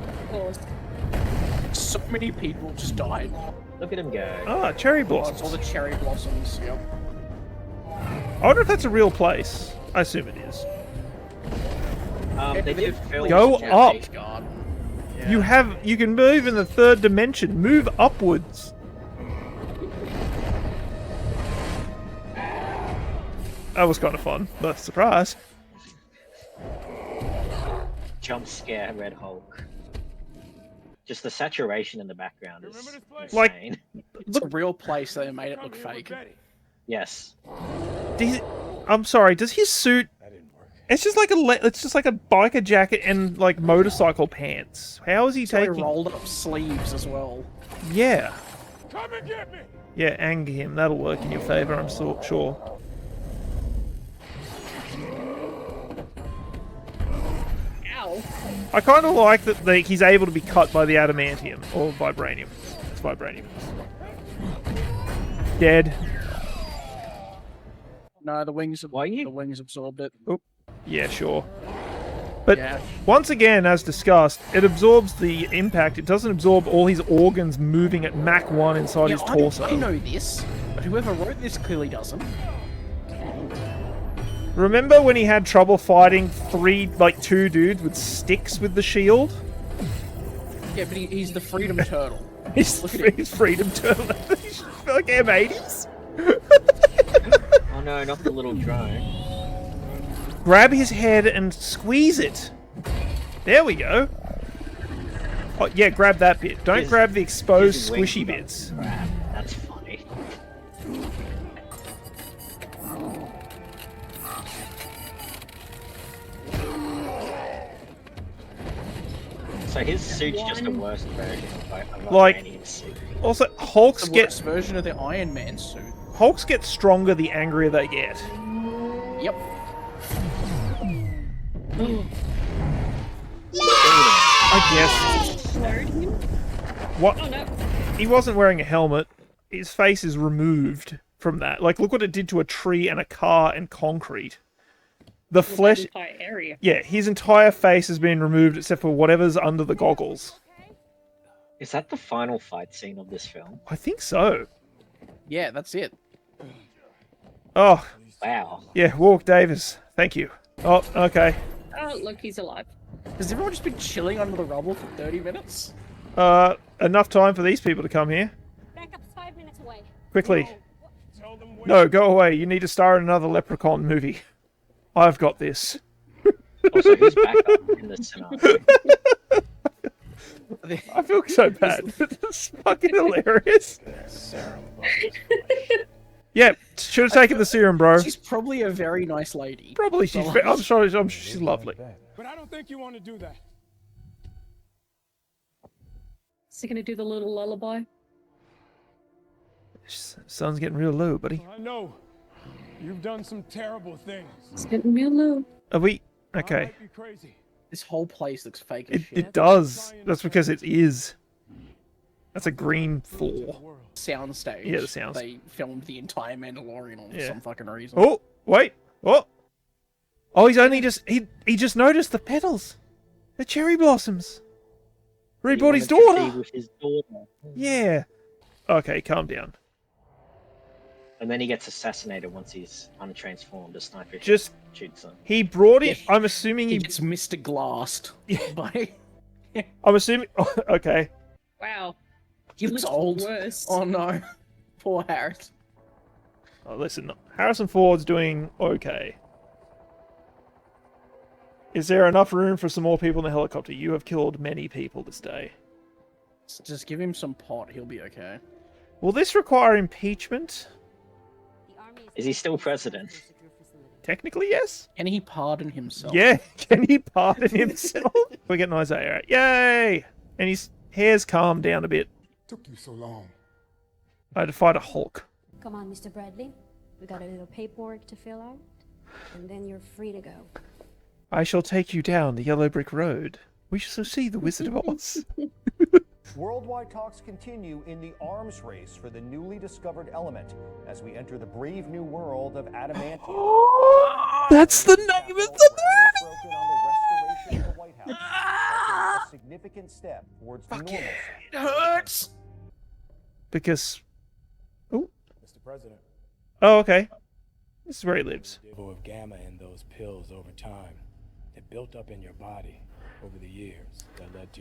Of course. So many people just died. Look at him go. Ah, cherry Oh, blossoms. it's all the cherry blossoms. Yep. I wonder if that's a real place. I assume it is. They did film Go the up. Japanese garden. You can move in the third dimension. Move upwards. That was kind of fun, but surprise. Jump scare Red Hulk. Just the saturation in the background is Like, insane. It's a real place. They made it look fake. Yes. I'm sorry. Does his suit? It's just like it's just like a biker jacket and like motorcycle pants. How is he taking? Rolled up sleeves as well. Yeah. Come and get me! Yeah, anger him. That'll work in your favor. I'm so sure. Ow. I kind of like that he's able to be cut by the adamantium or vibranium. It's vibranium. Dead. No, the wings absorbed it. Oh, yeah, sure. But Yeah. once again, as discussed, it absorbs the impact. It doesn't absorb all his organs moving at Mach 1 inside his torso. I know this, but whoever wrote this clearly doesn't. Remember when he had trouble fighting two dudes with sticks with the shield? Yeah, but he's the Freedom Turtle. He's Freedom Turtle. He's like M80s. Oh no, not the little drone. Grab his head and squeeze it. There we go. Oh, yeah, grab that bit. Don't grab the exposed squishy bits. Crap, that's funny. So his suit's just a worse version of Like, Iron Man's suit. also, Hulks The get worst version of the Iron Man suit. Hulks get stronger the angrier they get. Yep. I guess. What? Oh, no. He wasn't wearing a helmet. His face is removed from that. Like, look what it did to a tree and a car and concrete. The flesh. Entire area. Yeah, his entire face has been removed except for whatever's under the goggles. Is that the final fight scene of this film? I think so. Yeah, that's it. Oh. Wow. Yeah, Warwick Davis. Thank you. Oh, okay. Oh, look, he's alive. Has everyone just been chilling under the rubble for 30 minutes? Enough time for these people to come here. Backup's 5 minutes away. Quickly. No, go away. You need to star in another Leprechaun movie. I've got this. Also, who's back up in this scenario? I feel so bad. It's fucking hilarious. Yeah, should have taken the serum, bro. She's probably a very nice lady. Probably she's. I'm sure she's lovely. But I don't think you want to do that. Is he gonna do the little lullaby? Sun's getting real low, buddy. I know. You've done some terrible things. It's getting real low. Are we? Okay. Be crazy. This whole place looks fake as shit. It does. That's because it is. That's a green floor. Soundstage. Yeah, the sounds. They filmed the entire Mandalorian on for some fucking reason. Oh, wait. Oh. Oh, he's only just he just noticed the petals. The cherry blossoms. He brought his daughter. With his daughter. Yeah. Okay, calm down. And then he gets assassinated once he's untransformed. A sniper Just shoots him. He brought it. I'm assuming he gets Mr. Glassed. By... I'm assuming. Oh, okay. Wow. He looks old. Worse. Oh no. Poor Harris. Oh, listen. Harrison Ford's doing okay. Is there enough room for some more people in the helicopter? You have killed many people this day. Just give him some pot. He'll be okay. Will this require impeachment? Is he still president? Technically, yes. Can he pardon himself? Yeah, can he pardon himself? We're getting Isaiah out. Yay! And his hair's calmed down a bit. Took you so long. I had to fight a Hulk. Come on, Mr. Bradley. We got a little paperwork to fill out, and then you're free to go. I shall take you down the yellow brick road. We shall see the Wizard of Oz. Worldwide talks continue in the arms race for the newly discovered element as we enter the brave new world of adamantium. That's the name of the movie! The White House, a significant step towards normalcy. It hurts! Because... Oh. Mr. President. Oh, okay. This is where he lives. Level of gamma in those pills over time. It built up in your body over the years that led to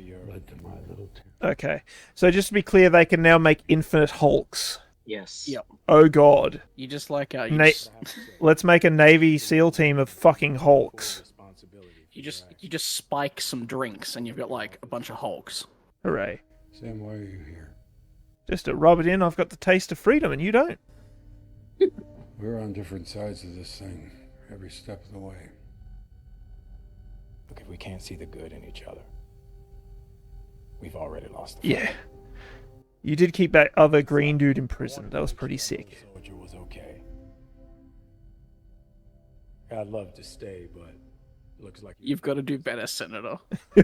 my little Okay. So just to be clear, they can now make infinite Hulks. Yes. Yep. Oh god. You just like Let's make a Navy SEAL team of fucking Hulks. You just spike some drinks and you've got like a bunch of Hulks. Hooray. Sam, why are you here? Just to rub it in, I've got the taste of freedom and you don't. We're on different sides of this thing, every step of the way. Look, if we can't see the good in each other, we've already lost the fight. Yeah. You did keep that other green dude in prison. That was pretty sick. Soldier was okay. I'd love to stay, but it looks like you've got to do better, Senator. You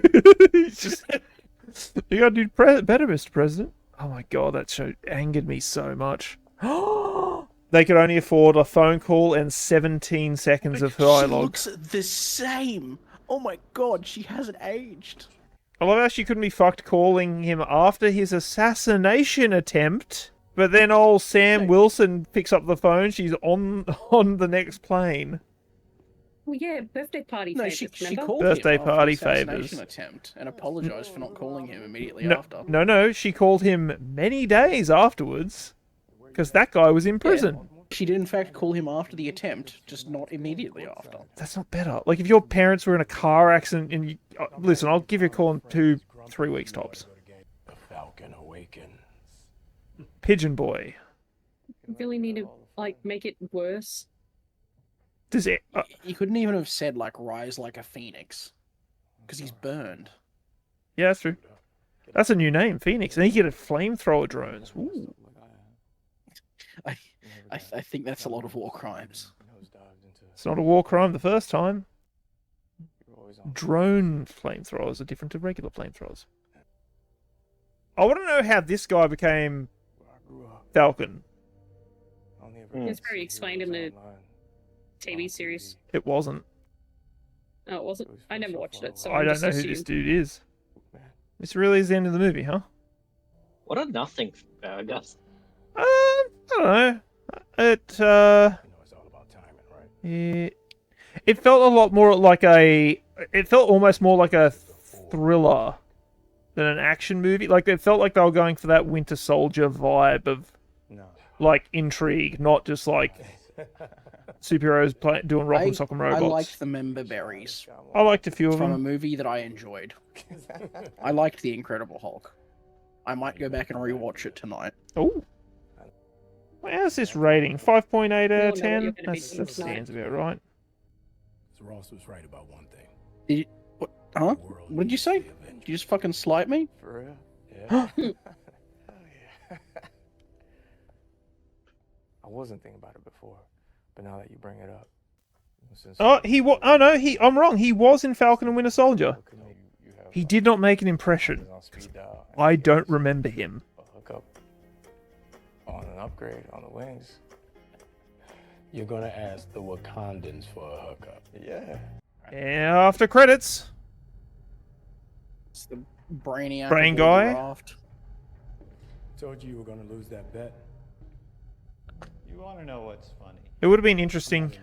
gotta do better, Mr. President. Oh my god, that show angered me so much. they could only afford a phone call and 17 seconds of She dialogue. looks the same. Oh my god, she hasn't aged. I love how she couldn't be fucked calling him after his assassination attempt, but then old Sam Wilson picks up the phone. She's on the next plane. Well, yeah, birthday party No, favors, she remember? called Birthday him after party the assassination favours. attempt and apologized for not calling him immediately No, after. no, she called him many days afterwards, because that guy was in prison. She did in fact call him after the attempt, just not immediately after. That's not better. Like, if your parents were in a car accident and you... listen, I'll give you a call in 2-3 weeks tops. The Falcon awakens. Pigeon Boy. You really need to, like, make it worse. Does it... He couldn't even have said, like, rise like a phoenix. Because he's burned. Yeah, that's true. That's a new name, Phoenix. And he could have flamethrower drones. Ooh. I think that's a lot of war crimes. It's not a war crime the first time. Drone flamethrowers are different to regular flamethrowers. I want to know how this guy became Falcon. It's very explained in the TV series. It wasn't. Oh, it wasn't? I never watched it, so I don't know who this dude is. This really is the end of the movie, huh? What a nothing burger. I don't know. It felt a lot more like a... It felt almost more like a thriller than an action movie. Like, it felt like they were going for that Winter Soldier vibe of, like, intrigue, not just, like, superheroes doing rock and sock and robots. I liked the member berries. I liked a few of from them. a movie that I enjoyed. I liked The Incredible Hulk. I might go back and rewatch it tonight. Oh. How's this rating? 5.8 out know of what 10? you're gonna be That doing stands about right. So Ross was right about one thing. What? Huh? What did you say? Did you just fucking slight me? For real? Yeah. I wasn't thinking about it before, but now that you bring it up, Oh, he was. Oh no, I'm wrong. He was in Falcon and Winter Soldier. He did not make an impression. I don't remember him. hook up on an upgrade on the wings. You're gonna ask the Wakandans for a hookup. Yeah. After credits. It's the brainiac. Brain aboard the guy? raft. Told you were gonna lose that bet. You want to know what's funny? It would have been interesting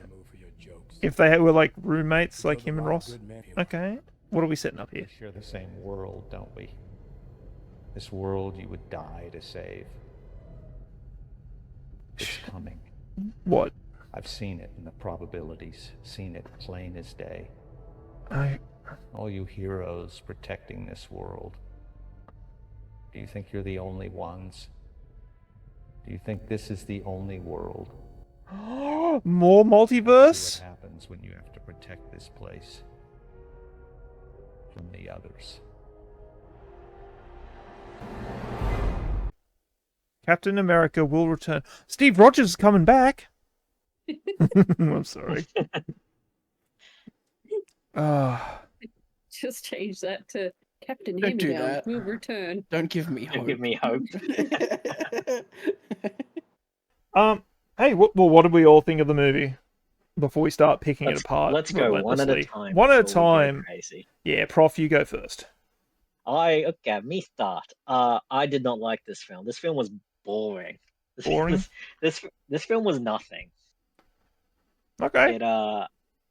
if they were like roommates, like him and Ross. Okay. What are we setting up here? We share the same world, don't we? This world you would die to save. It's coming. What? I've seen it in the probabilities, seen it plain as day. All you heroes protecting this world. Do you think you're the only ones? Do you think this is the only world? More multiverse? See what happens when you have to protect this place from the others. Captain America will return. Steve Rogers is coming back. I'm sorry. Just change that to Captain Don't do Him Down that. will return. Don't give me hope. Don't give me hope. Hey, what did we all think of the movie before we start picking it apart? Let's go one at a relentlessly? time. One at a before we go time. Crazy. Yeah, Prof, you go first. Okay, me start. I did not like this film. This film was boring. Boring? This film was nothing. Okay. It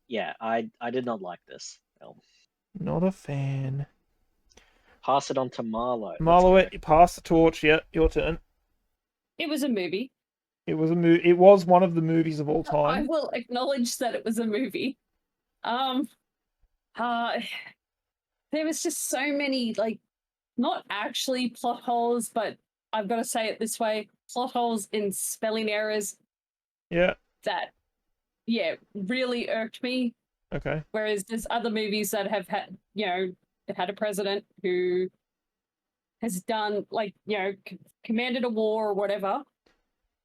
yeah, I did not like this film. Not a fan. Pass it on to Marlo. Marlo, you pass the torch. Yeah, your turn. It was a movie. It was a movie. It was one of the movies of all I time. will acknowledge that it was a movie. There was just so many, like, not actually plot holes, but I've got to say it this way, plot holes in spelling errors Yeah. that, yeah, really irked me. Okay. Whereas there's other movies that have had, had a president who has done, like, commanded a war or whatever,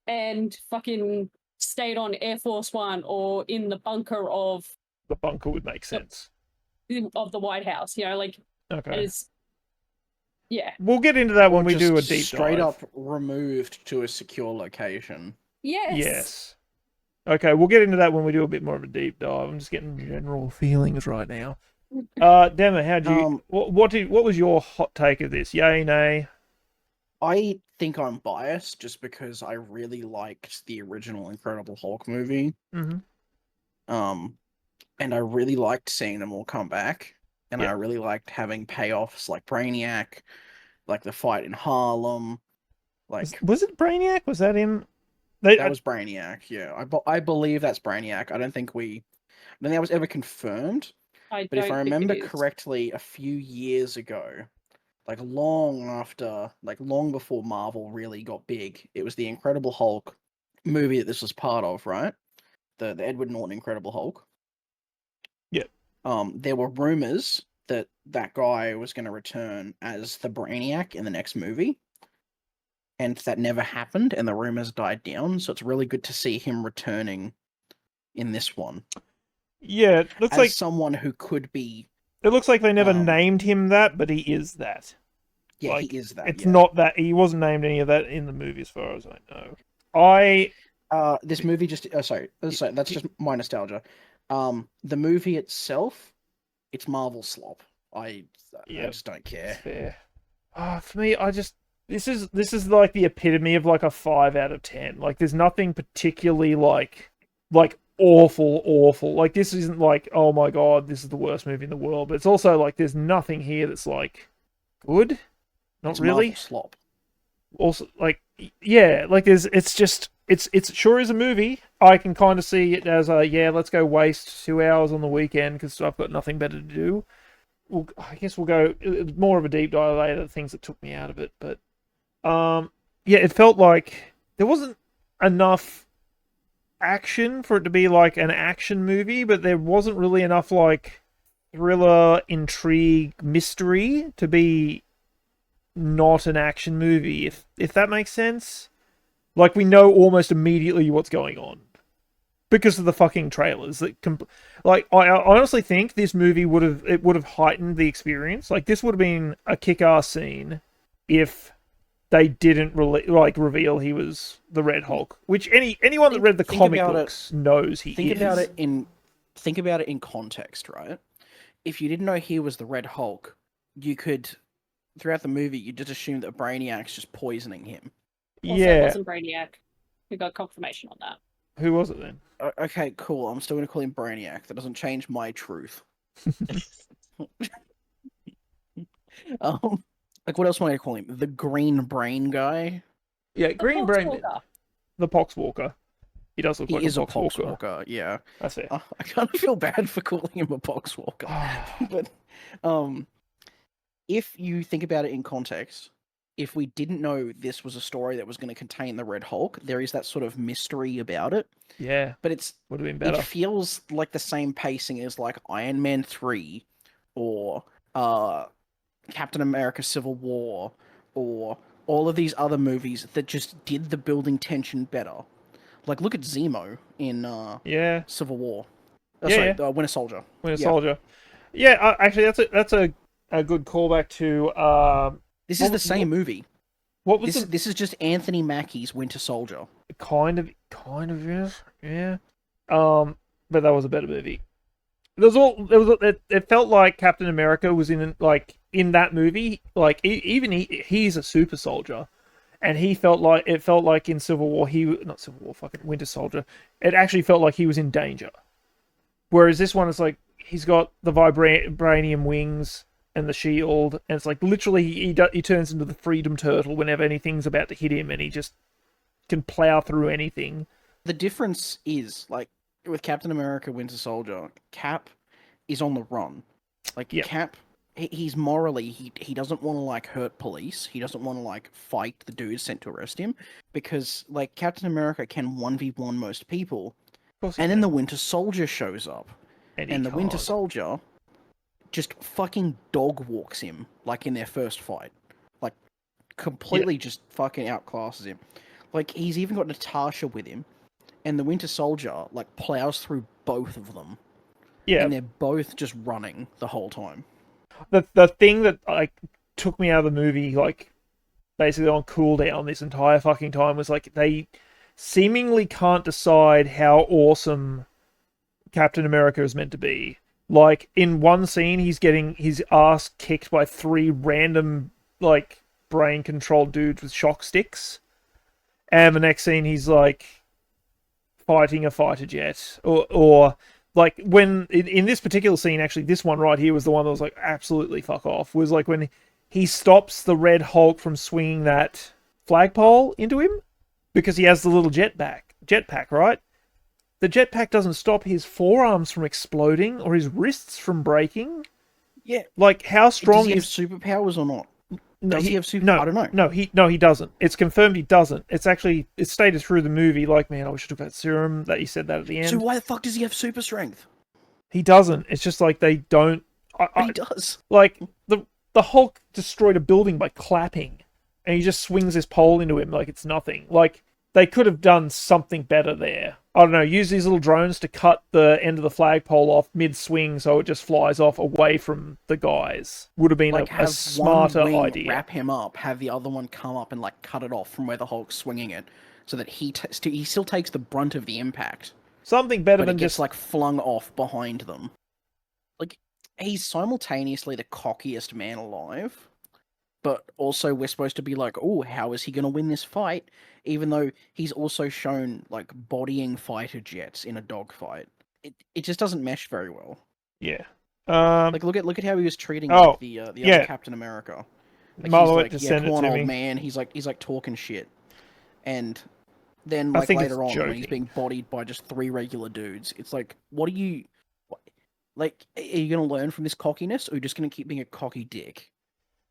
and fucking stayed on Air Force One or in the bunker of The bunker would make sense. the White House, like, Okay. yeah. We'll get into that when we Just do a deep straight dive. up removed to a secure location. Yes. Yes. Okay, we'll get into that when we do a bit more of a deep dive. I'm just getting general feelings right now. Dema, how do you? What was your hot take of this? Yay, nay? I think I'm biased just because I really liked the original Incredible Hulk movie. Mm-hmm. And I really liked seeing them all come back, and Yep. I really liked having payoffs like Brainiac, like the fight in Harlem. Like, was it Brainiac? Was that in? that was Brainiac. Yeah, I believe that's Brainiac. I don't think that was ever confirmed. I But if I don't think remember it is. correctly, a few years ago, like long before Marvel really got big, it was the Incredible Hulk movie that this was part of, right? The Edward Norton Incredible Hulk. Yep. There were rumors that that guy was going to return as the Brainiac in the next movie, and that never happened, and the rumors died down. So it's really good to see him returning in this one. Yeah, it looks as like someone who could be. It looks like they never named him that, but he is that. Yeah, like, he is that. It's yeah. not that he wasn't named any of that in the movie, as far as I know. This movie just sorry, that's just my nostalgia. The movie itself, it's Marvel slop. I just don't care. Fair. For me, this is like the epitome of like a 5 out of 10. Like, there's nothing particularly like awful. Like, this isn't like, oh my god, this is the worst movie in the world. But it's also like there's nothing here that's like good. Not it's really. Marvel slop. Also, like, yeah, like it sure is a movie. I can kind of see it as let's go waste 2 hours on the weekend because I've got nothing better to do. I guess we'll go more of a deep dive later, the things that took me out of it. But it felt like there wasn't enough action for it to be like an action movie, but there wasn't really enough like thriller, intrigue, mystery to be not an action movie, if that makes sense. Like, we know almost immediately what's going on because of the fucking trailers. I honestly think this movie would have heightened the experience. Like, this would have been a kick-ass scene if they didn't reveal he was the Red Hulk, which anyone that read the comic books knows he is. Think about it in context, right? If you didn't know he was the Red Hulk, you could, throughout the movie, you just assume that Brainiac's just poisoning him. Also, it wasn't Brainiac. We got confirmation on that. Who was it then? Okay, cool. I'm still going to call him Brainiac. That doesn't change my truth. Like, what else am I going to call him? The Green Brain guy? Yeah, Green Brain. The Poxwalker. He does look like a Poxwalker. Yeah. That's fair. I kind of feel bad for calling him a Poxwalker. But if you think about it in context, if we didn't know this was a story that was going to contain the Red Hulk, there is that sort of mystery about it. Yeah. But would have been better. It feels like the same pacing as like Iron Man 3 or Captain America Civil War or all of these other movies that just did the building tension better. Like, look at Zemo in Civil War. Winter Soldier. Winter Soldier. Yeah, actually, that's a good callback to. This is the same movie. What was this is just Anthony Mackie's Winter Soldier. Kind of, yeah. But that was a better movie. It felt like Captain America was in that movie. Like, he's a super soldier, and it felt like in Civil War Winter Soldier. It actually felt like he was in danger. Whereas this one is like he's got the vibranium wings and the shield, and it's like literally he turns into the Freedom Turtle whenever anything's about to hit him, and he just can plow through anything. The difference is, like, with Captain America Winter Soldier, Cap is on the run. Like, Cap, he's morally, he doesn't want to, like, hurt police. He doesn't want to, like, fight the dudes sent to arrest him, because, like, Captain America can 1v1 most people, and then the Winter Soldier shows up. And the Winter Soldier just fucking dog walks him, like, in their first fight. Like, completely just fucking outclasses him. Like, he's even got Natasha with him, and the Winter Soldier, like, plows through both of them. Yeah. And they're both just running the whole time. The thing that, like, took me out of the movie, like, basically on cooldown this entire fucking time was, like, they seemingly can't decide how awesome Captain America is meant to be. Like, in one scene, he's getting his ass kicked by 3 random, like, brain-controlled dudes with shock sticks. And the next scene, he's, like, fighting a fighter jet. Or like, when, in this particular scene, actually, this one right here was the one that was, like, absolutely fuck off. Was, like, when he stops the Red Hulk from swinging that flagpole into him. Because he has the little jetpack, right? The jetpack doesn't stop his forearms from exploding or his wrists from breaking. Yeah. Like, how strong Does he have is... superpowers or not? No, Does he have super? No, I don't know. No, he doesn't. It's confirmed he doesn't. It's stated through the movie. Like, man, I wish I took that serum. That he said that at the end. So why the fuck does he have super strength? He doesn't. It's just like they don't. But he does. Like the Hulk destroyed a building by clapping, and he just swings his pole into him like it's nothing. Like, they could have done something better there. I don't know, use these little drones to cut the end of the flagpole off mid-swing so it just flies off away from the guys. Would have been Like, a smarter one wing idea. wrap him up, have the other one come up and like cut it off from where the Hulk's swinging it, so that he still takes the brunt of the impact. Something better but than it gets just like flung off behind them. Like, he's simultaneously the cockiest man alive, but also we're supposed to be like, oh, how is he going to win this fight? Even though he's also shown like bodying fighter jets in a dogfight. It just doesn't mesh very well. Yeah. Like, look at how he was treating like, the other Captain America. Like, Marlo he's like, just yeah, sent come it on, to old me. man. He's like talking shit, and then I like think it's later on when he's joking. being bodied by just 3 regular dudes, it's like, what are you? Like, are you going to learn from this cockiness, or are you just going to keep being a cocky dick?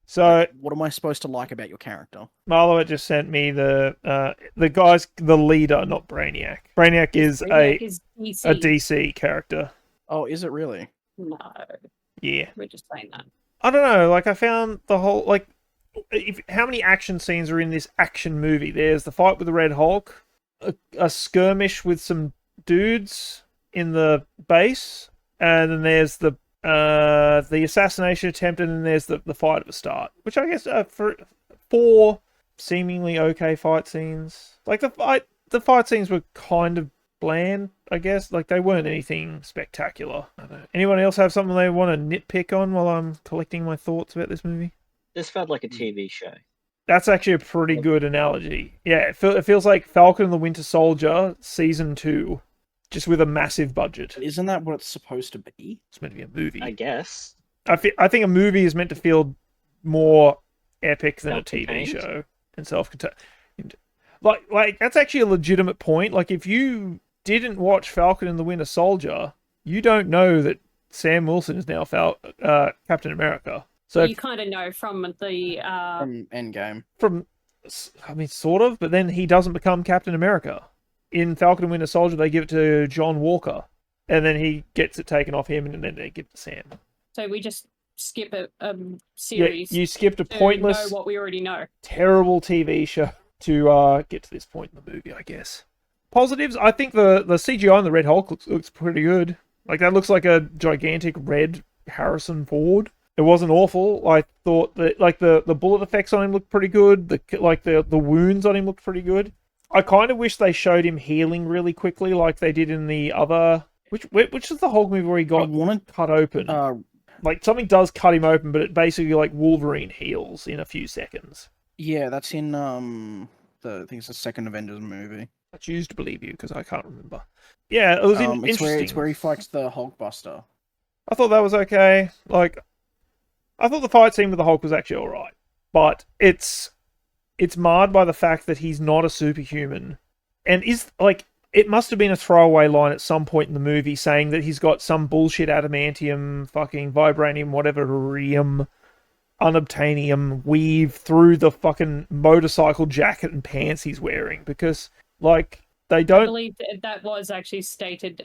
So What am I supposed to like about your character? Marlo just sent me the leader, not Brainiac. Brainiac is Brainiac is DC. a DC character. Oh, is it really? No, Yeah. we're just saying that. I don't know, like, I found the whole, like, how many action scenes are in this action movie? There's the fight with the Red Hulk, a skirmish with some dudes in the base, and then there's the assassination attempt, and then there's the fight at the start, which I guess for 4 seemingly okay fight scenes. Like, the fight scenes were kind of bland, I guess. Like, they weren't anything spectacular. I don't know. Anyone else have something they want to nitpick on while I'm collecting my thoughts about this movie? This felt like a TV show. That's actually a pretty good analogy. Yeah, it feels like Falcon and the Winter Soldier Season 2, just with a massive budget. Isn't that what it's supposed to be? It's meant to be a movie. I guess. I think a movie is meant to feel more epic than a TV Self-contained? show and self-contained. Like that's actually a legitimate point. Like, if you didn't watch Falcon and the Winter Soldier, you don't know that Sam Wilson is now Captain America. So you kind of know from the From Endgame. I mean, sort of, but then he doesn't become Captain America. In Falcon and Winter Soldier, they give it to John Walker, and then he gets it taken off him, and then they give it to Sam. so we just skip a series. You skipped a to pointless, know what we already know. terrible TV show to get to this point in the movie, I guess. Positives, I think the CGI on the Red Hulk looks pretty good. Like, that looks like a gigantic red Harrison Ford. It wasn't awful. I thought that, like, the bullet effects on him looked pretty good. The wounds on him looked pretty good. I kind of wish they showed him healing really quickly, like they did in the other. Which is the Hulk movie where he got cut open? Like, something does cut him open, but it basically, like, Wolverine heals in a few seconds. Yeah, that's in I think it's the second Avengers movie. I choose to believe you because I can't remember. Yeah, it was interesting. It's where he fights the Hulkbuster. I thought that was okay. Like, I thought the fight scene with the Hulk was actually alright. But it's marred by the fact that he's not a superhuman. And it must have been a throwaway line at some point in the movie saying that he's got some bullshit adamantium, fucking vibranium, whatever, unobtainium weave through the fucking motorcycle jacket and pants he's wearing. Because, like, they don't... I believe that was actually stated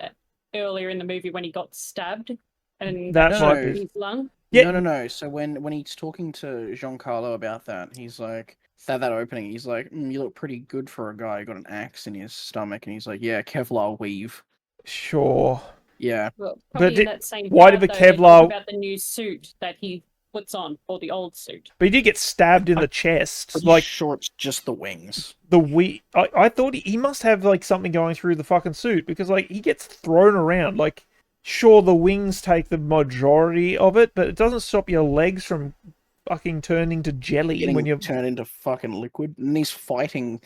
earlier in the movie when he got stabbed and That might be. his lung. Yeah. No. So when he's talking to Giancarlo about that, he's like, that opening, he's like, you look pretty good for a guy who got an axe in his stomach. And he's like, yeah, Kevlar weave. Sure. Yeah. Well, But probably in that same why part, did the though, they talk Kevlar... about the new suit that he puts on, or the old suit. But he did get stabbed in the chest. Pretty Like sure it's just the wings. I thought he must have like something going through the fucking suit because like he gets thrown around. Like, sure, the wings take the majority of it, but it doesn't stop your legs from fucking turning to jelly Getting when you turned into fucking liquid, and he's fighting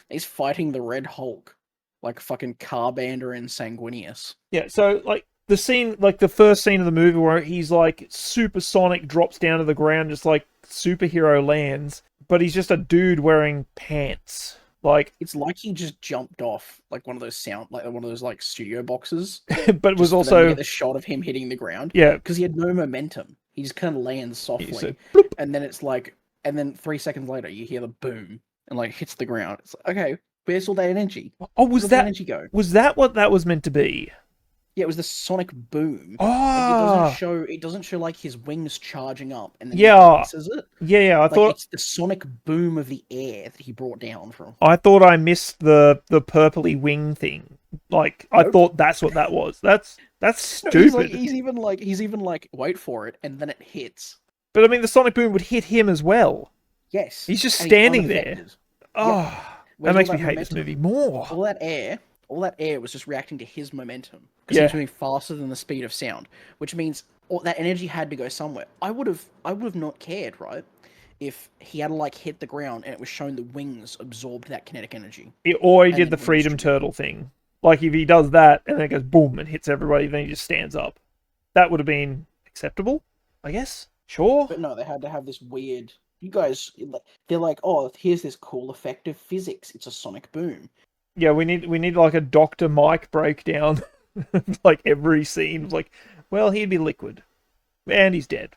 the Red Hulk like fucking Carbander and Sanguinius. Yeah, so like the scene, like the first scene of the movie where he's like supersonic, drops down to the ground, just like superhero lands, but he's just a dude wearing pants. Like It's like he just jumped off like one of those like studio boxes, but it was just for them to also get the shot of him hitting the ground. Yeah. because he had no momentum. He just kind of lands softly, said, and then it's like, and then 3 seconds later you hear the boom and like hits the ground. It's like, okay, where's all that energy? Oh, Where's all the energy go? Was that what that was meant to be? Yeah, it was the sonic boom. Ah. Like, it doesn't show like his wings charging up and then Yeah. he releases it. Yeah, I Like, thought it's the sonic boom of the air that he brought down from. I thought I missed the purpley wing thing. Like I Nope. thought that's what that was. That's No, stupid. he's even like wait for it, and then it hits. But I mean, the sonic boom would hit him as well. Yes, He's just and standing there. unaffected. Oh, Yep. that Where's makes all me hate this momentum? movie more. All that air was just reacting to his momentum because he Yeah. was moving faster than the speed of sound, which means all that energy had to go somewhere. I would have not cared, right, if he had to like hit the ground and it was shown the wings absorbed that kinetic energy. Or he And did then the freedom redistribute. turtle thing. Like if he does that and then it goes boom and hits everybody, then he just stands up. That would have been acceptable, I guess. Sure. But no, they had to have this weird. You guys, they're like, oh, here's this cool effect of physics. It's a sonic boom. Yeah, we need like a Dr. Mike breakdown. Like every scene was like, well, he'd be liquid. And he's dead.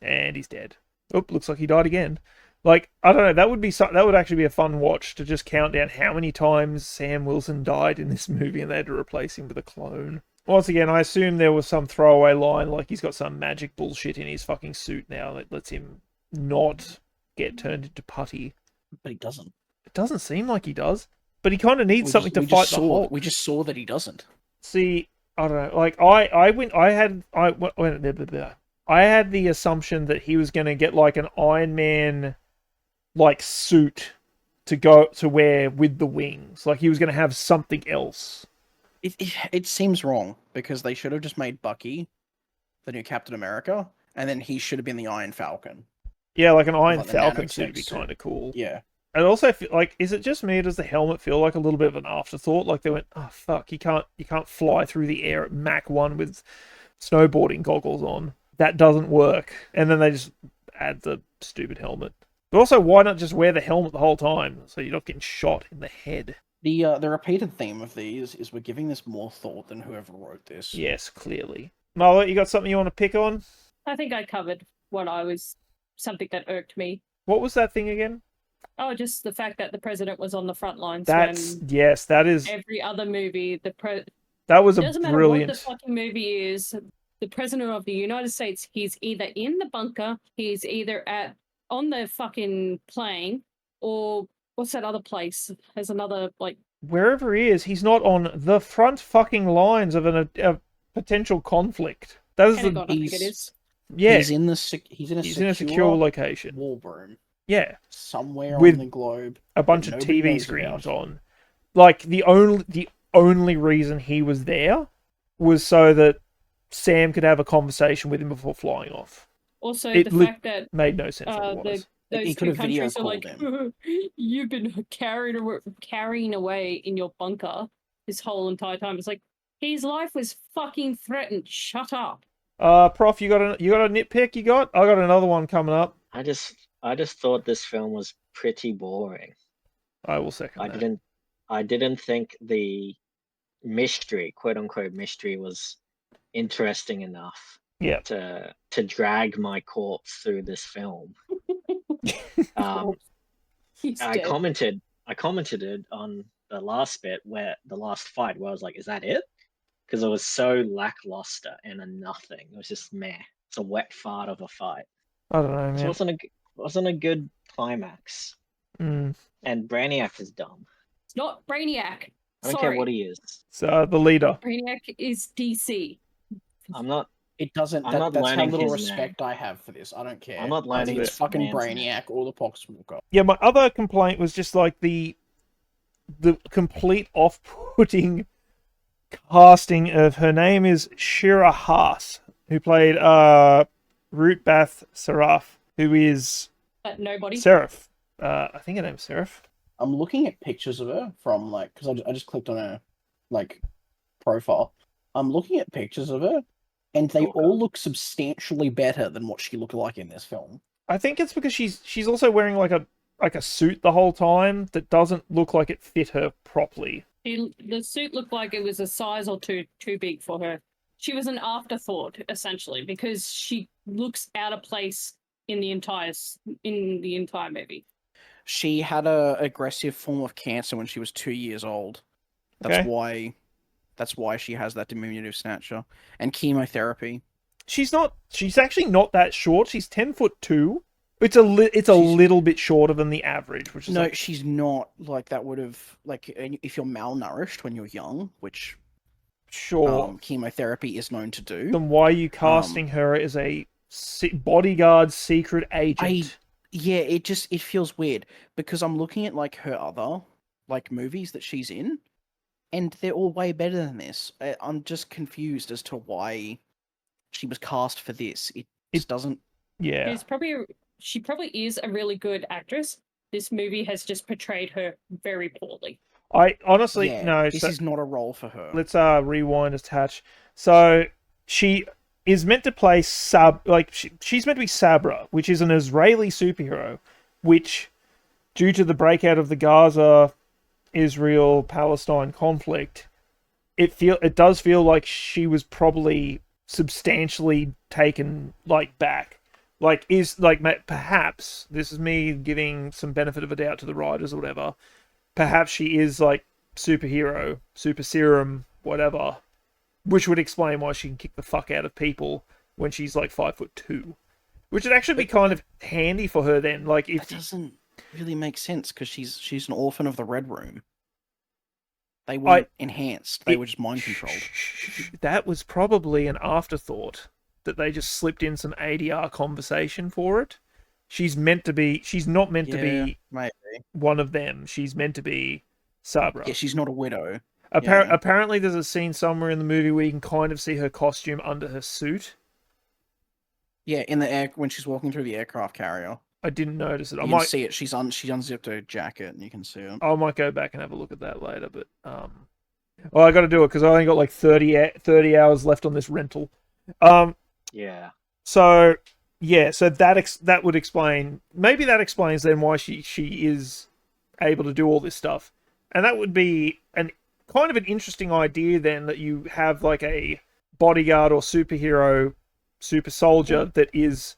And he's dead. Oh, looks like he died again. Like, I don't know, that would actually be a fun watch to just count down how many times Sam Wilson died in this movie and they had to replace him with a clone. Once again, I assume there was some throwaway line, like he's got some magic bullshit in his fucking suit now that lets him not get turned into putty. But he doesn't. It doesn't seem like he does. But he kind of needs something to fight the Hulk. We just saw that he doesn't. See, I don't know. Like I had the assumption that he was going to get like an Iron Man like suit to wear with the wings. Like he was going to have something else. It seems wrong because they should have just made Bucky the new Captain America, and then he should have been the Iron Falcon. Yeah, like an Iron Like the Falcon nanotech suit would be suit. kind of cool. Yeah. And also, like, is it just me or does the helmet feel like a little bit of an afterthought? Like they went, oh fuck, you can't fly through the air at Mach 1 with snowboarding goggles on. That doesn't work. And then they just add the stupid helmet. But also, why not just wear the helmet the whole time so you're not getting shot in the head? The repeated theme of these is we're giving this more thought than whoever wrote this. Yes, clearly. Marla, you got something you want to pick on? I think I covered something that irked me. What was that thing again? Oh, just the fact that the president was on the front lines. Yes, that is. Every other movie, That was a doesn't matter brilliant. what the fucking movie is. The president of the United States, he's either in the bunker, he's either on the fucking plane, or what's that other place? There's another like. Wherever he is, he's not on the front fucking lines of a potential conflict. That is Pentagon, I think it is. Yeah, He's in a secure location. war room. Yeah, somewhere with on the globe, a bunch that of nobody TV knows screens about. on. Like the only reason he was there was so that Sam could have a conversation with him before flying off. Also, It the fact that made no sense otherwise. Those He could two have video countries are like, called you've been carrying away in your bunker this whole entire time. It's like his life was fucking threatened. Shut up. Prof, you got a nitpick? I got another one coming up. I just thought this film was pretty boring. I will second that. I didn't think the mystery, quote unquote mystery, was interesting enough. Yeah. To drag my corpse through this film. I commented it on the last bit the last fight where I was like, is that it? Because it was so lackluster and a nothing. It was just meh. It's a wet fart of a fight. I don't know, man. It wasn't a good climax. Mm. And Brainiac is dumb. It's not Brainiac. I don't care what he is. So the leader. Brainiac is DC. I'm not It doesn't. I'm not That's how learning little his respect name. I have for this. I don't care. I'm not learning It's this fucking man's Brainiac or the Poxwalker. Yeah, my other complaint was just like the complete off-putting casting of, her name is Shira Haas, who played Rootbath Seraph, who is Nobody. Seraph. I think her name's Seraph. I'm looking at pictures of her from like because I just clicked on her like profile. I'm looking at pictures of her, and they all look substantially better than what she looked like in this film. I think it's because she's also wearing like a suit the whole time that doesn't look like it fit her properly. The suit looked like it was a size or two too big for her. She was an afterthought, essentially, because she looks out of place in the entire movie. She had a aggressive form of cancer when she was 2 years old. That's Okay. why. That's why she has that diminutive stature and chemotherapy. She's actually not that short. She's 10'2". It's a little bit shorter than the average, which is No, she's not. Like that would have like if you're malnourished when you're young, which sure chemotherapy is known to do. Then why are you casting her as a bodyguard secret agent? It feels weird because I'm looking at like her other like movies that she's in, and they're all way better than this. I'm just confused as to why she was cast for this. It just doesn't. Yeah. She probably is a really good actress. This movie has just portrayed her very poorly. I honestly no. This is not a role for her. Let's rewind attach. So she is meant to play she's meant to be Sabra, which is an Israeli superhero, which, due to the breakout of the Gaza, Israel-Palestine conflict, it does feel like she was probably substantially taken like perhaps this is me giving some benefit of a doubt to the writers or whatever. Perhaps she is like superhero, super serum, whatever, which would explain why she can kick the fuck out of people when she's like 5'2", which would actually be kind of handy for her then. Like if that doesn't really make sense because she's an orphan of the Red Room. They weren't enhanced; they were just mind controlled. That was probably an afterthought that they just slipped in some ADR conversation for it. She's not meant to be maybe one of them. She's meant to be Sabra. Yeah, she's not a widow. Apparently, there's a scene somewhere in the movie where you can kind of see her costume under her suit. Yeah, in the air when she's walking through the aircraft carrier. I didn't notice it. You can see it. She unzipped her jacket, and you can see it. I might go back and have a look at that later. But well, I got to do it because I only got like 30 hours left on this rental. Yeah. So that would explain. Maybe that explains then why she is able to do all this stuff, and that would be an interesting idea then, that you have like a bodyguard or superhero, super soldier that is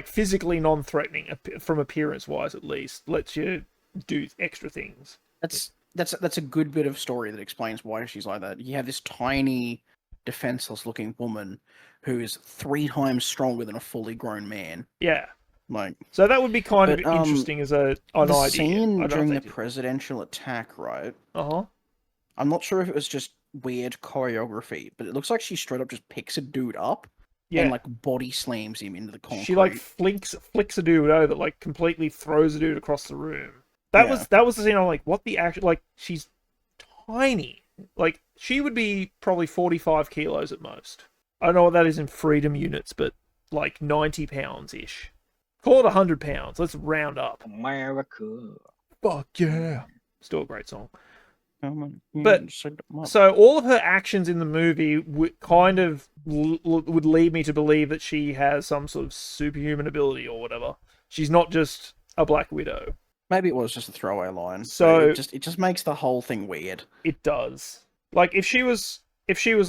physically non-threatening from appearance wise, at least lets you do extra things. That's a good bit of story that explains why she's like that. You have this tiny, defenseless looking woman who is 3 times stronger than a fully grown man. Yeah. Like, so that would be kind of interesting as an idea. The scene during the presidential attack, right? I'm not sure if it was just weird choreography, but it looks like she straight up just picks a dude up and like body slams him into the concrete. She like flicks a dude over, like completely throws a dude across the room. That was the scene. I'm like, what the actual, like, she's tiny. Like, she would be probably 45 kilos at most. I don't know what that is in freedom units, but like 90 pounds ish. Call it 100 pounds. Let's round up. America. Fuck yeah. Still a great song. But so all of her actions in the movie would lead me to believe that she has some sort of superhuman ability or whatever. She's not just a Black Widow. Maybe it was just a throwaway line. So it just makes the whole thing weird. It does. Like if she was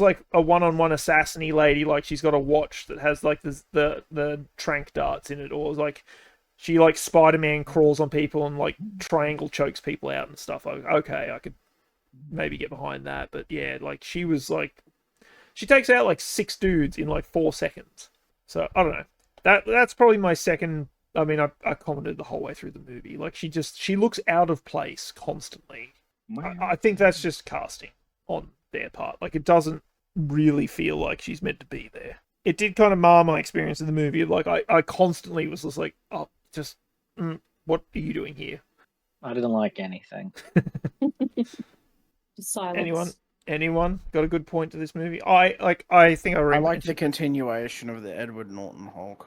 like a one-on-one assassin-y lady, like she's got a watch that has like the trank darts in it, or like she like Spider-Man crawls on people and like triangle chokes people out and stuff. Okay, I could maybe get behind that, but yeah, like she takes out like 6 dudes in like 4 seconds. So I don't know. That's probably my second. I mean, I commented the whole way through the movie. Like she looks out of place constantly. I think that's just casting on their part. Like it doesn't really feel like she's meant to be there. It did kind of mar my experience of the movie. Like, I constantly was just like, oh, just, what are you doing here? I didn't like anything. Silence. Anyone got a good point to this movie? I think I I like the continuation of the Edward Norton Hulk.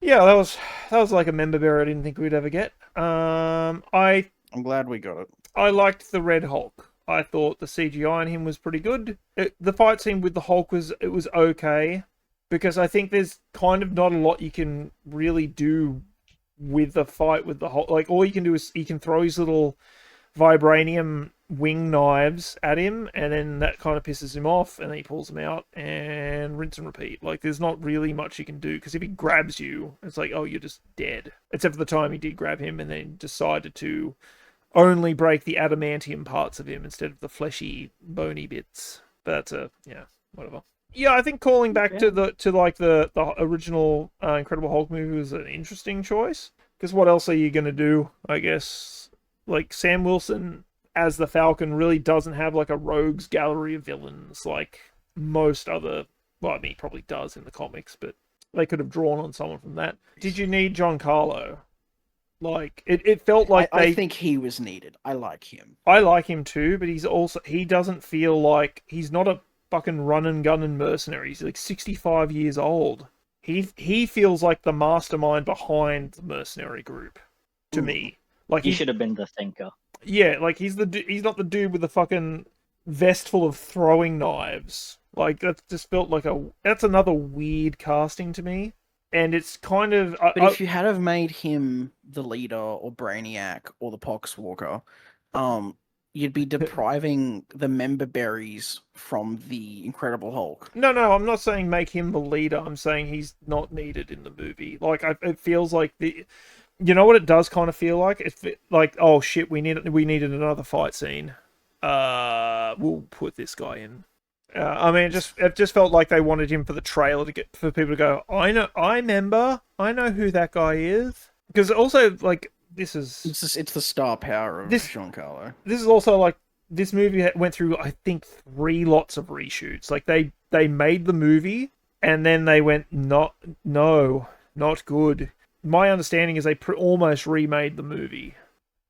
Yeah, that was like a member berry I didn't think we'd ever get. I'm glad we got it. I liked the Red Hulk. I thought the CGI on him was pretty good. The fight scene with the Hulk was okay, because I think there's kind of not a lot you can really do with the fight with the Hulk. Like, all you can do is he can throw his little vibranium wing knives at him, and then that kind of pisses him off, and then he pulls them out and rinse and repeat. Like, there's not really much you can do, because if he grabs you, it's like, oh, you're just dead. Except for the time he did grab him and then decided to only break the adamantium parts of him instead of the fleshy, bony bits. But yeah, whatever. Yeah, I think calling back to the original Incredible Hulk movie was an interesting choice, because what else are you gonna do? I guess, like, Sam Wilson as the Falcon really doesn't have like a rogues gallery of villains like most other. Well, I mean, he probably does in the comics, but they could have drawn on someone from that. Did you need Giancarlo? Like, it felt like I think he was needed. I like him. I like him too, but he doesn't feel like, he's not a fucking run and gun and mercenary. He's like 65 years old. He feels like the mastermind behind the mercenary group to me. Like, he should have been the thinker. Yeah, like, he's not the dude with the fucking vest full of throwing knives. Like, that just felt like that's another weird casting to me. And it's kind of... But if you had have made him the leader or Brainiac or the Poxwalker, you'd be depriving the member berries from the Incredible Hulk. No, I'm not saying make him the leader. I'm saying he's not needed in the movie. Like, it feels like you know what it does kind of feel like? It's like, oh shit, we needed another fight scene. We'll put this guy in. I mean, it just felt like they wanted him for the trailer for people to go, I know who that guy is. Because also, like, it's the star power of Giancarlo. This is also like, this movie went through, I think, 3 lots of reshoots. Like, they made the movie and then they went, no, not good. My understanding is they almost remade the movie.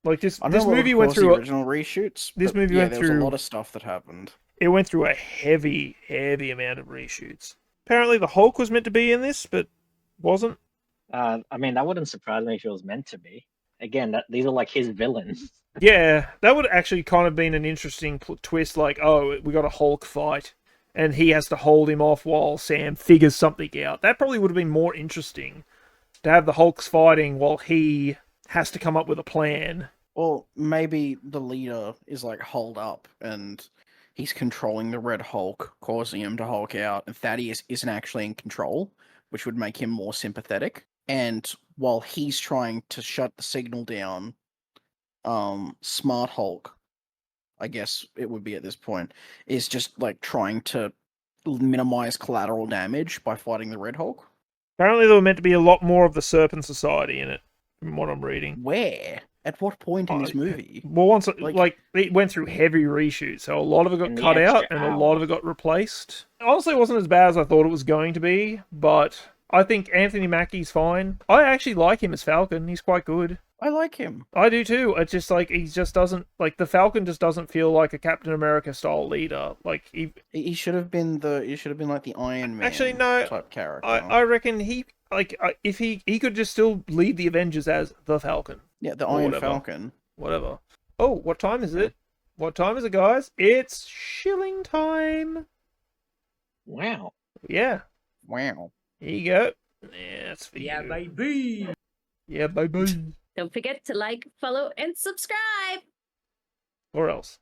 Like, this movie went through the original reshoots. This movie went through. There was a lot of stuff that happened. It went through a heavy amount of reshoots. Apparently, the Hulk was meant to be in this, but wasn't. I mean, that wouldn't surprise me if it was meant to be. Again, these are like his villains. Yeah, that would actually kind of been an interesting twist. Like, oh, we got a Hulk fight, and he has to hold him off while Sam figures something out. That probably would have been more interesting, to have the Hulks fighting while he has to come up with a plan. Well, maybe the leader is like holed up and he's controlling the Red Hulk, causing him to Hulk out, and Thaddeus isn't actually in control, which would make him more sympathetic. And while he's trying to shut the signal down, Smart Hulk, I guess it would be at this point, is just like trying to minimize collateral damage by fighting the Red Hulk. Apparently there were meant to be a lot more of the Serpent Society in it, from what I'm reading. Where? At what point in this movie? Well, once it went through heavy reshoots, so a lot of it got cut out and a lot of it got replaced. Honestly, it wasn't as bad as I thought it was going to be, but I think Anthony Mackie's fine. I actually like him as Falcon. He's quite good. I like him. I do too. It's just like, he just doesn't, like, the Falcon just doesn't feel like a Captain America style leader. Like, he should have been like the Iron Man actually, no, type character. I reckon if he could just still lead the Avengers as the Falcon. Yeah, the Iron Falcon. Whatever. Oh, what time is it? What time is it, guys? It's shilling time. Wow. Yeah. Wow. Here you go. Yeah, that's for you. Baby. Yeah, baby. Don't forget to like, follow, and subscribe. Or else.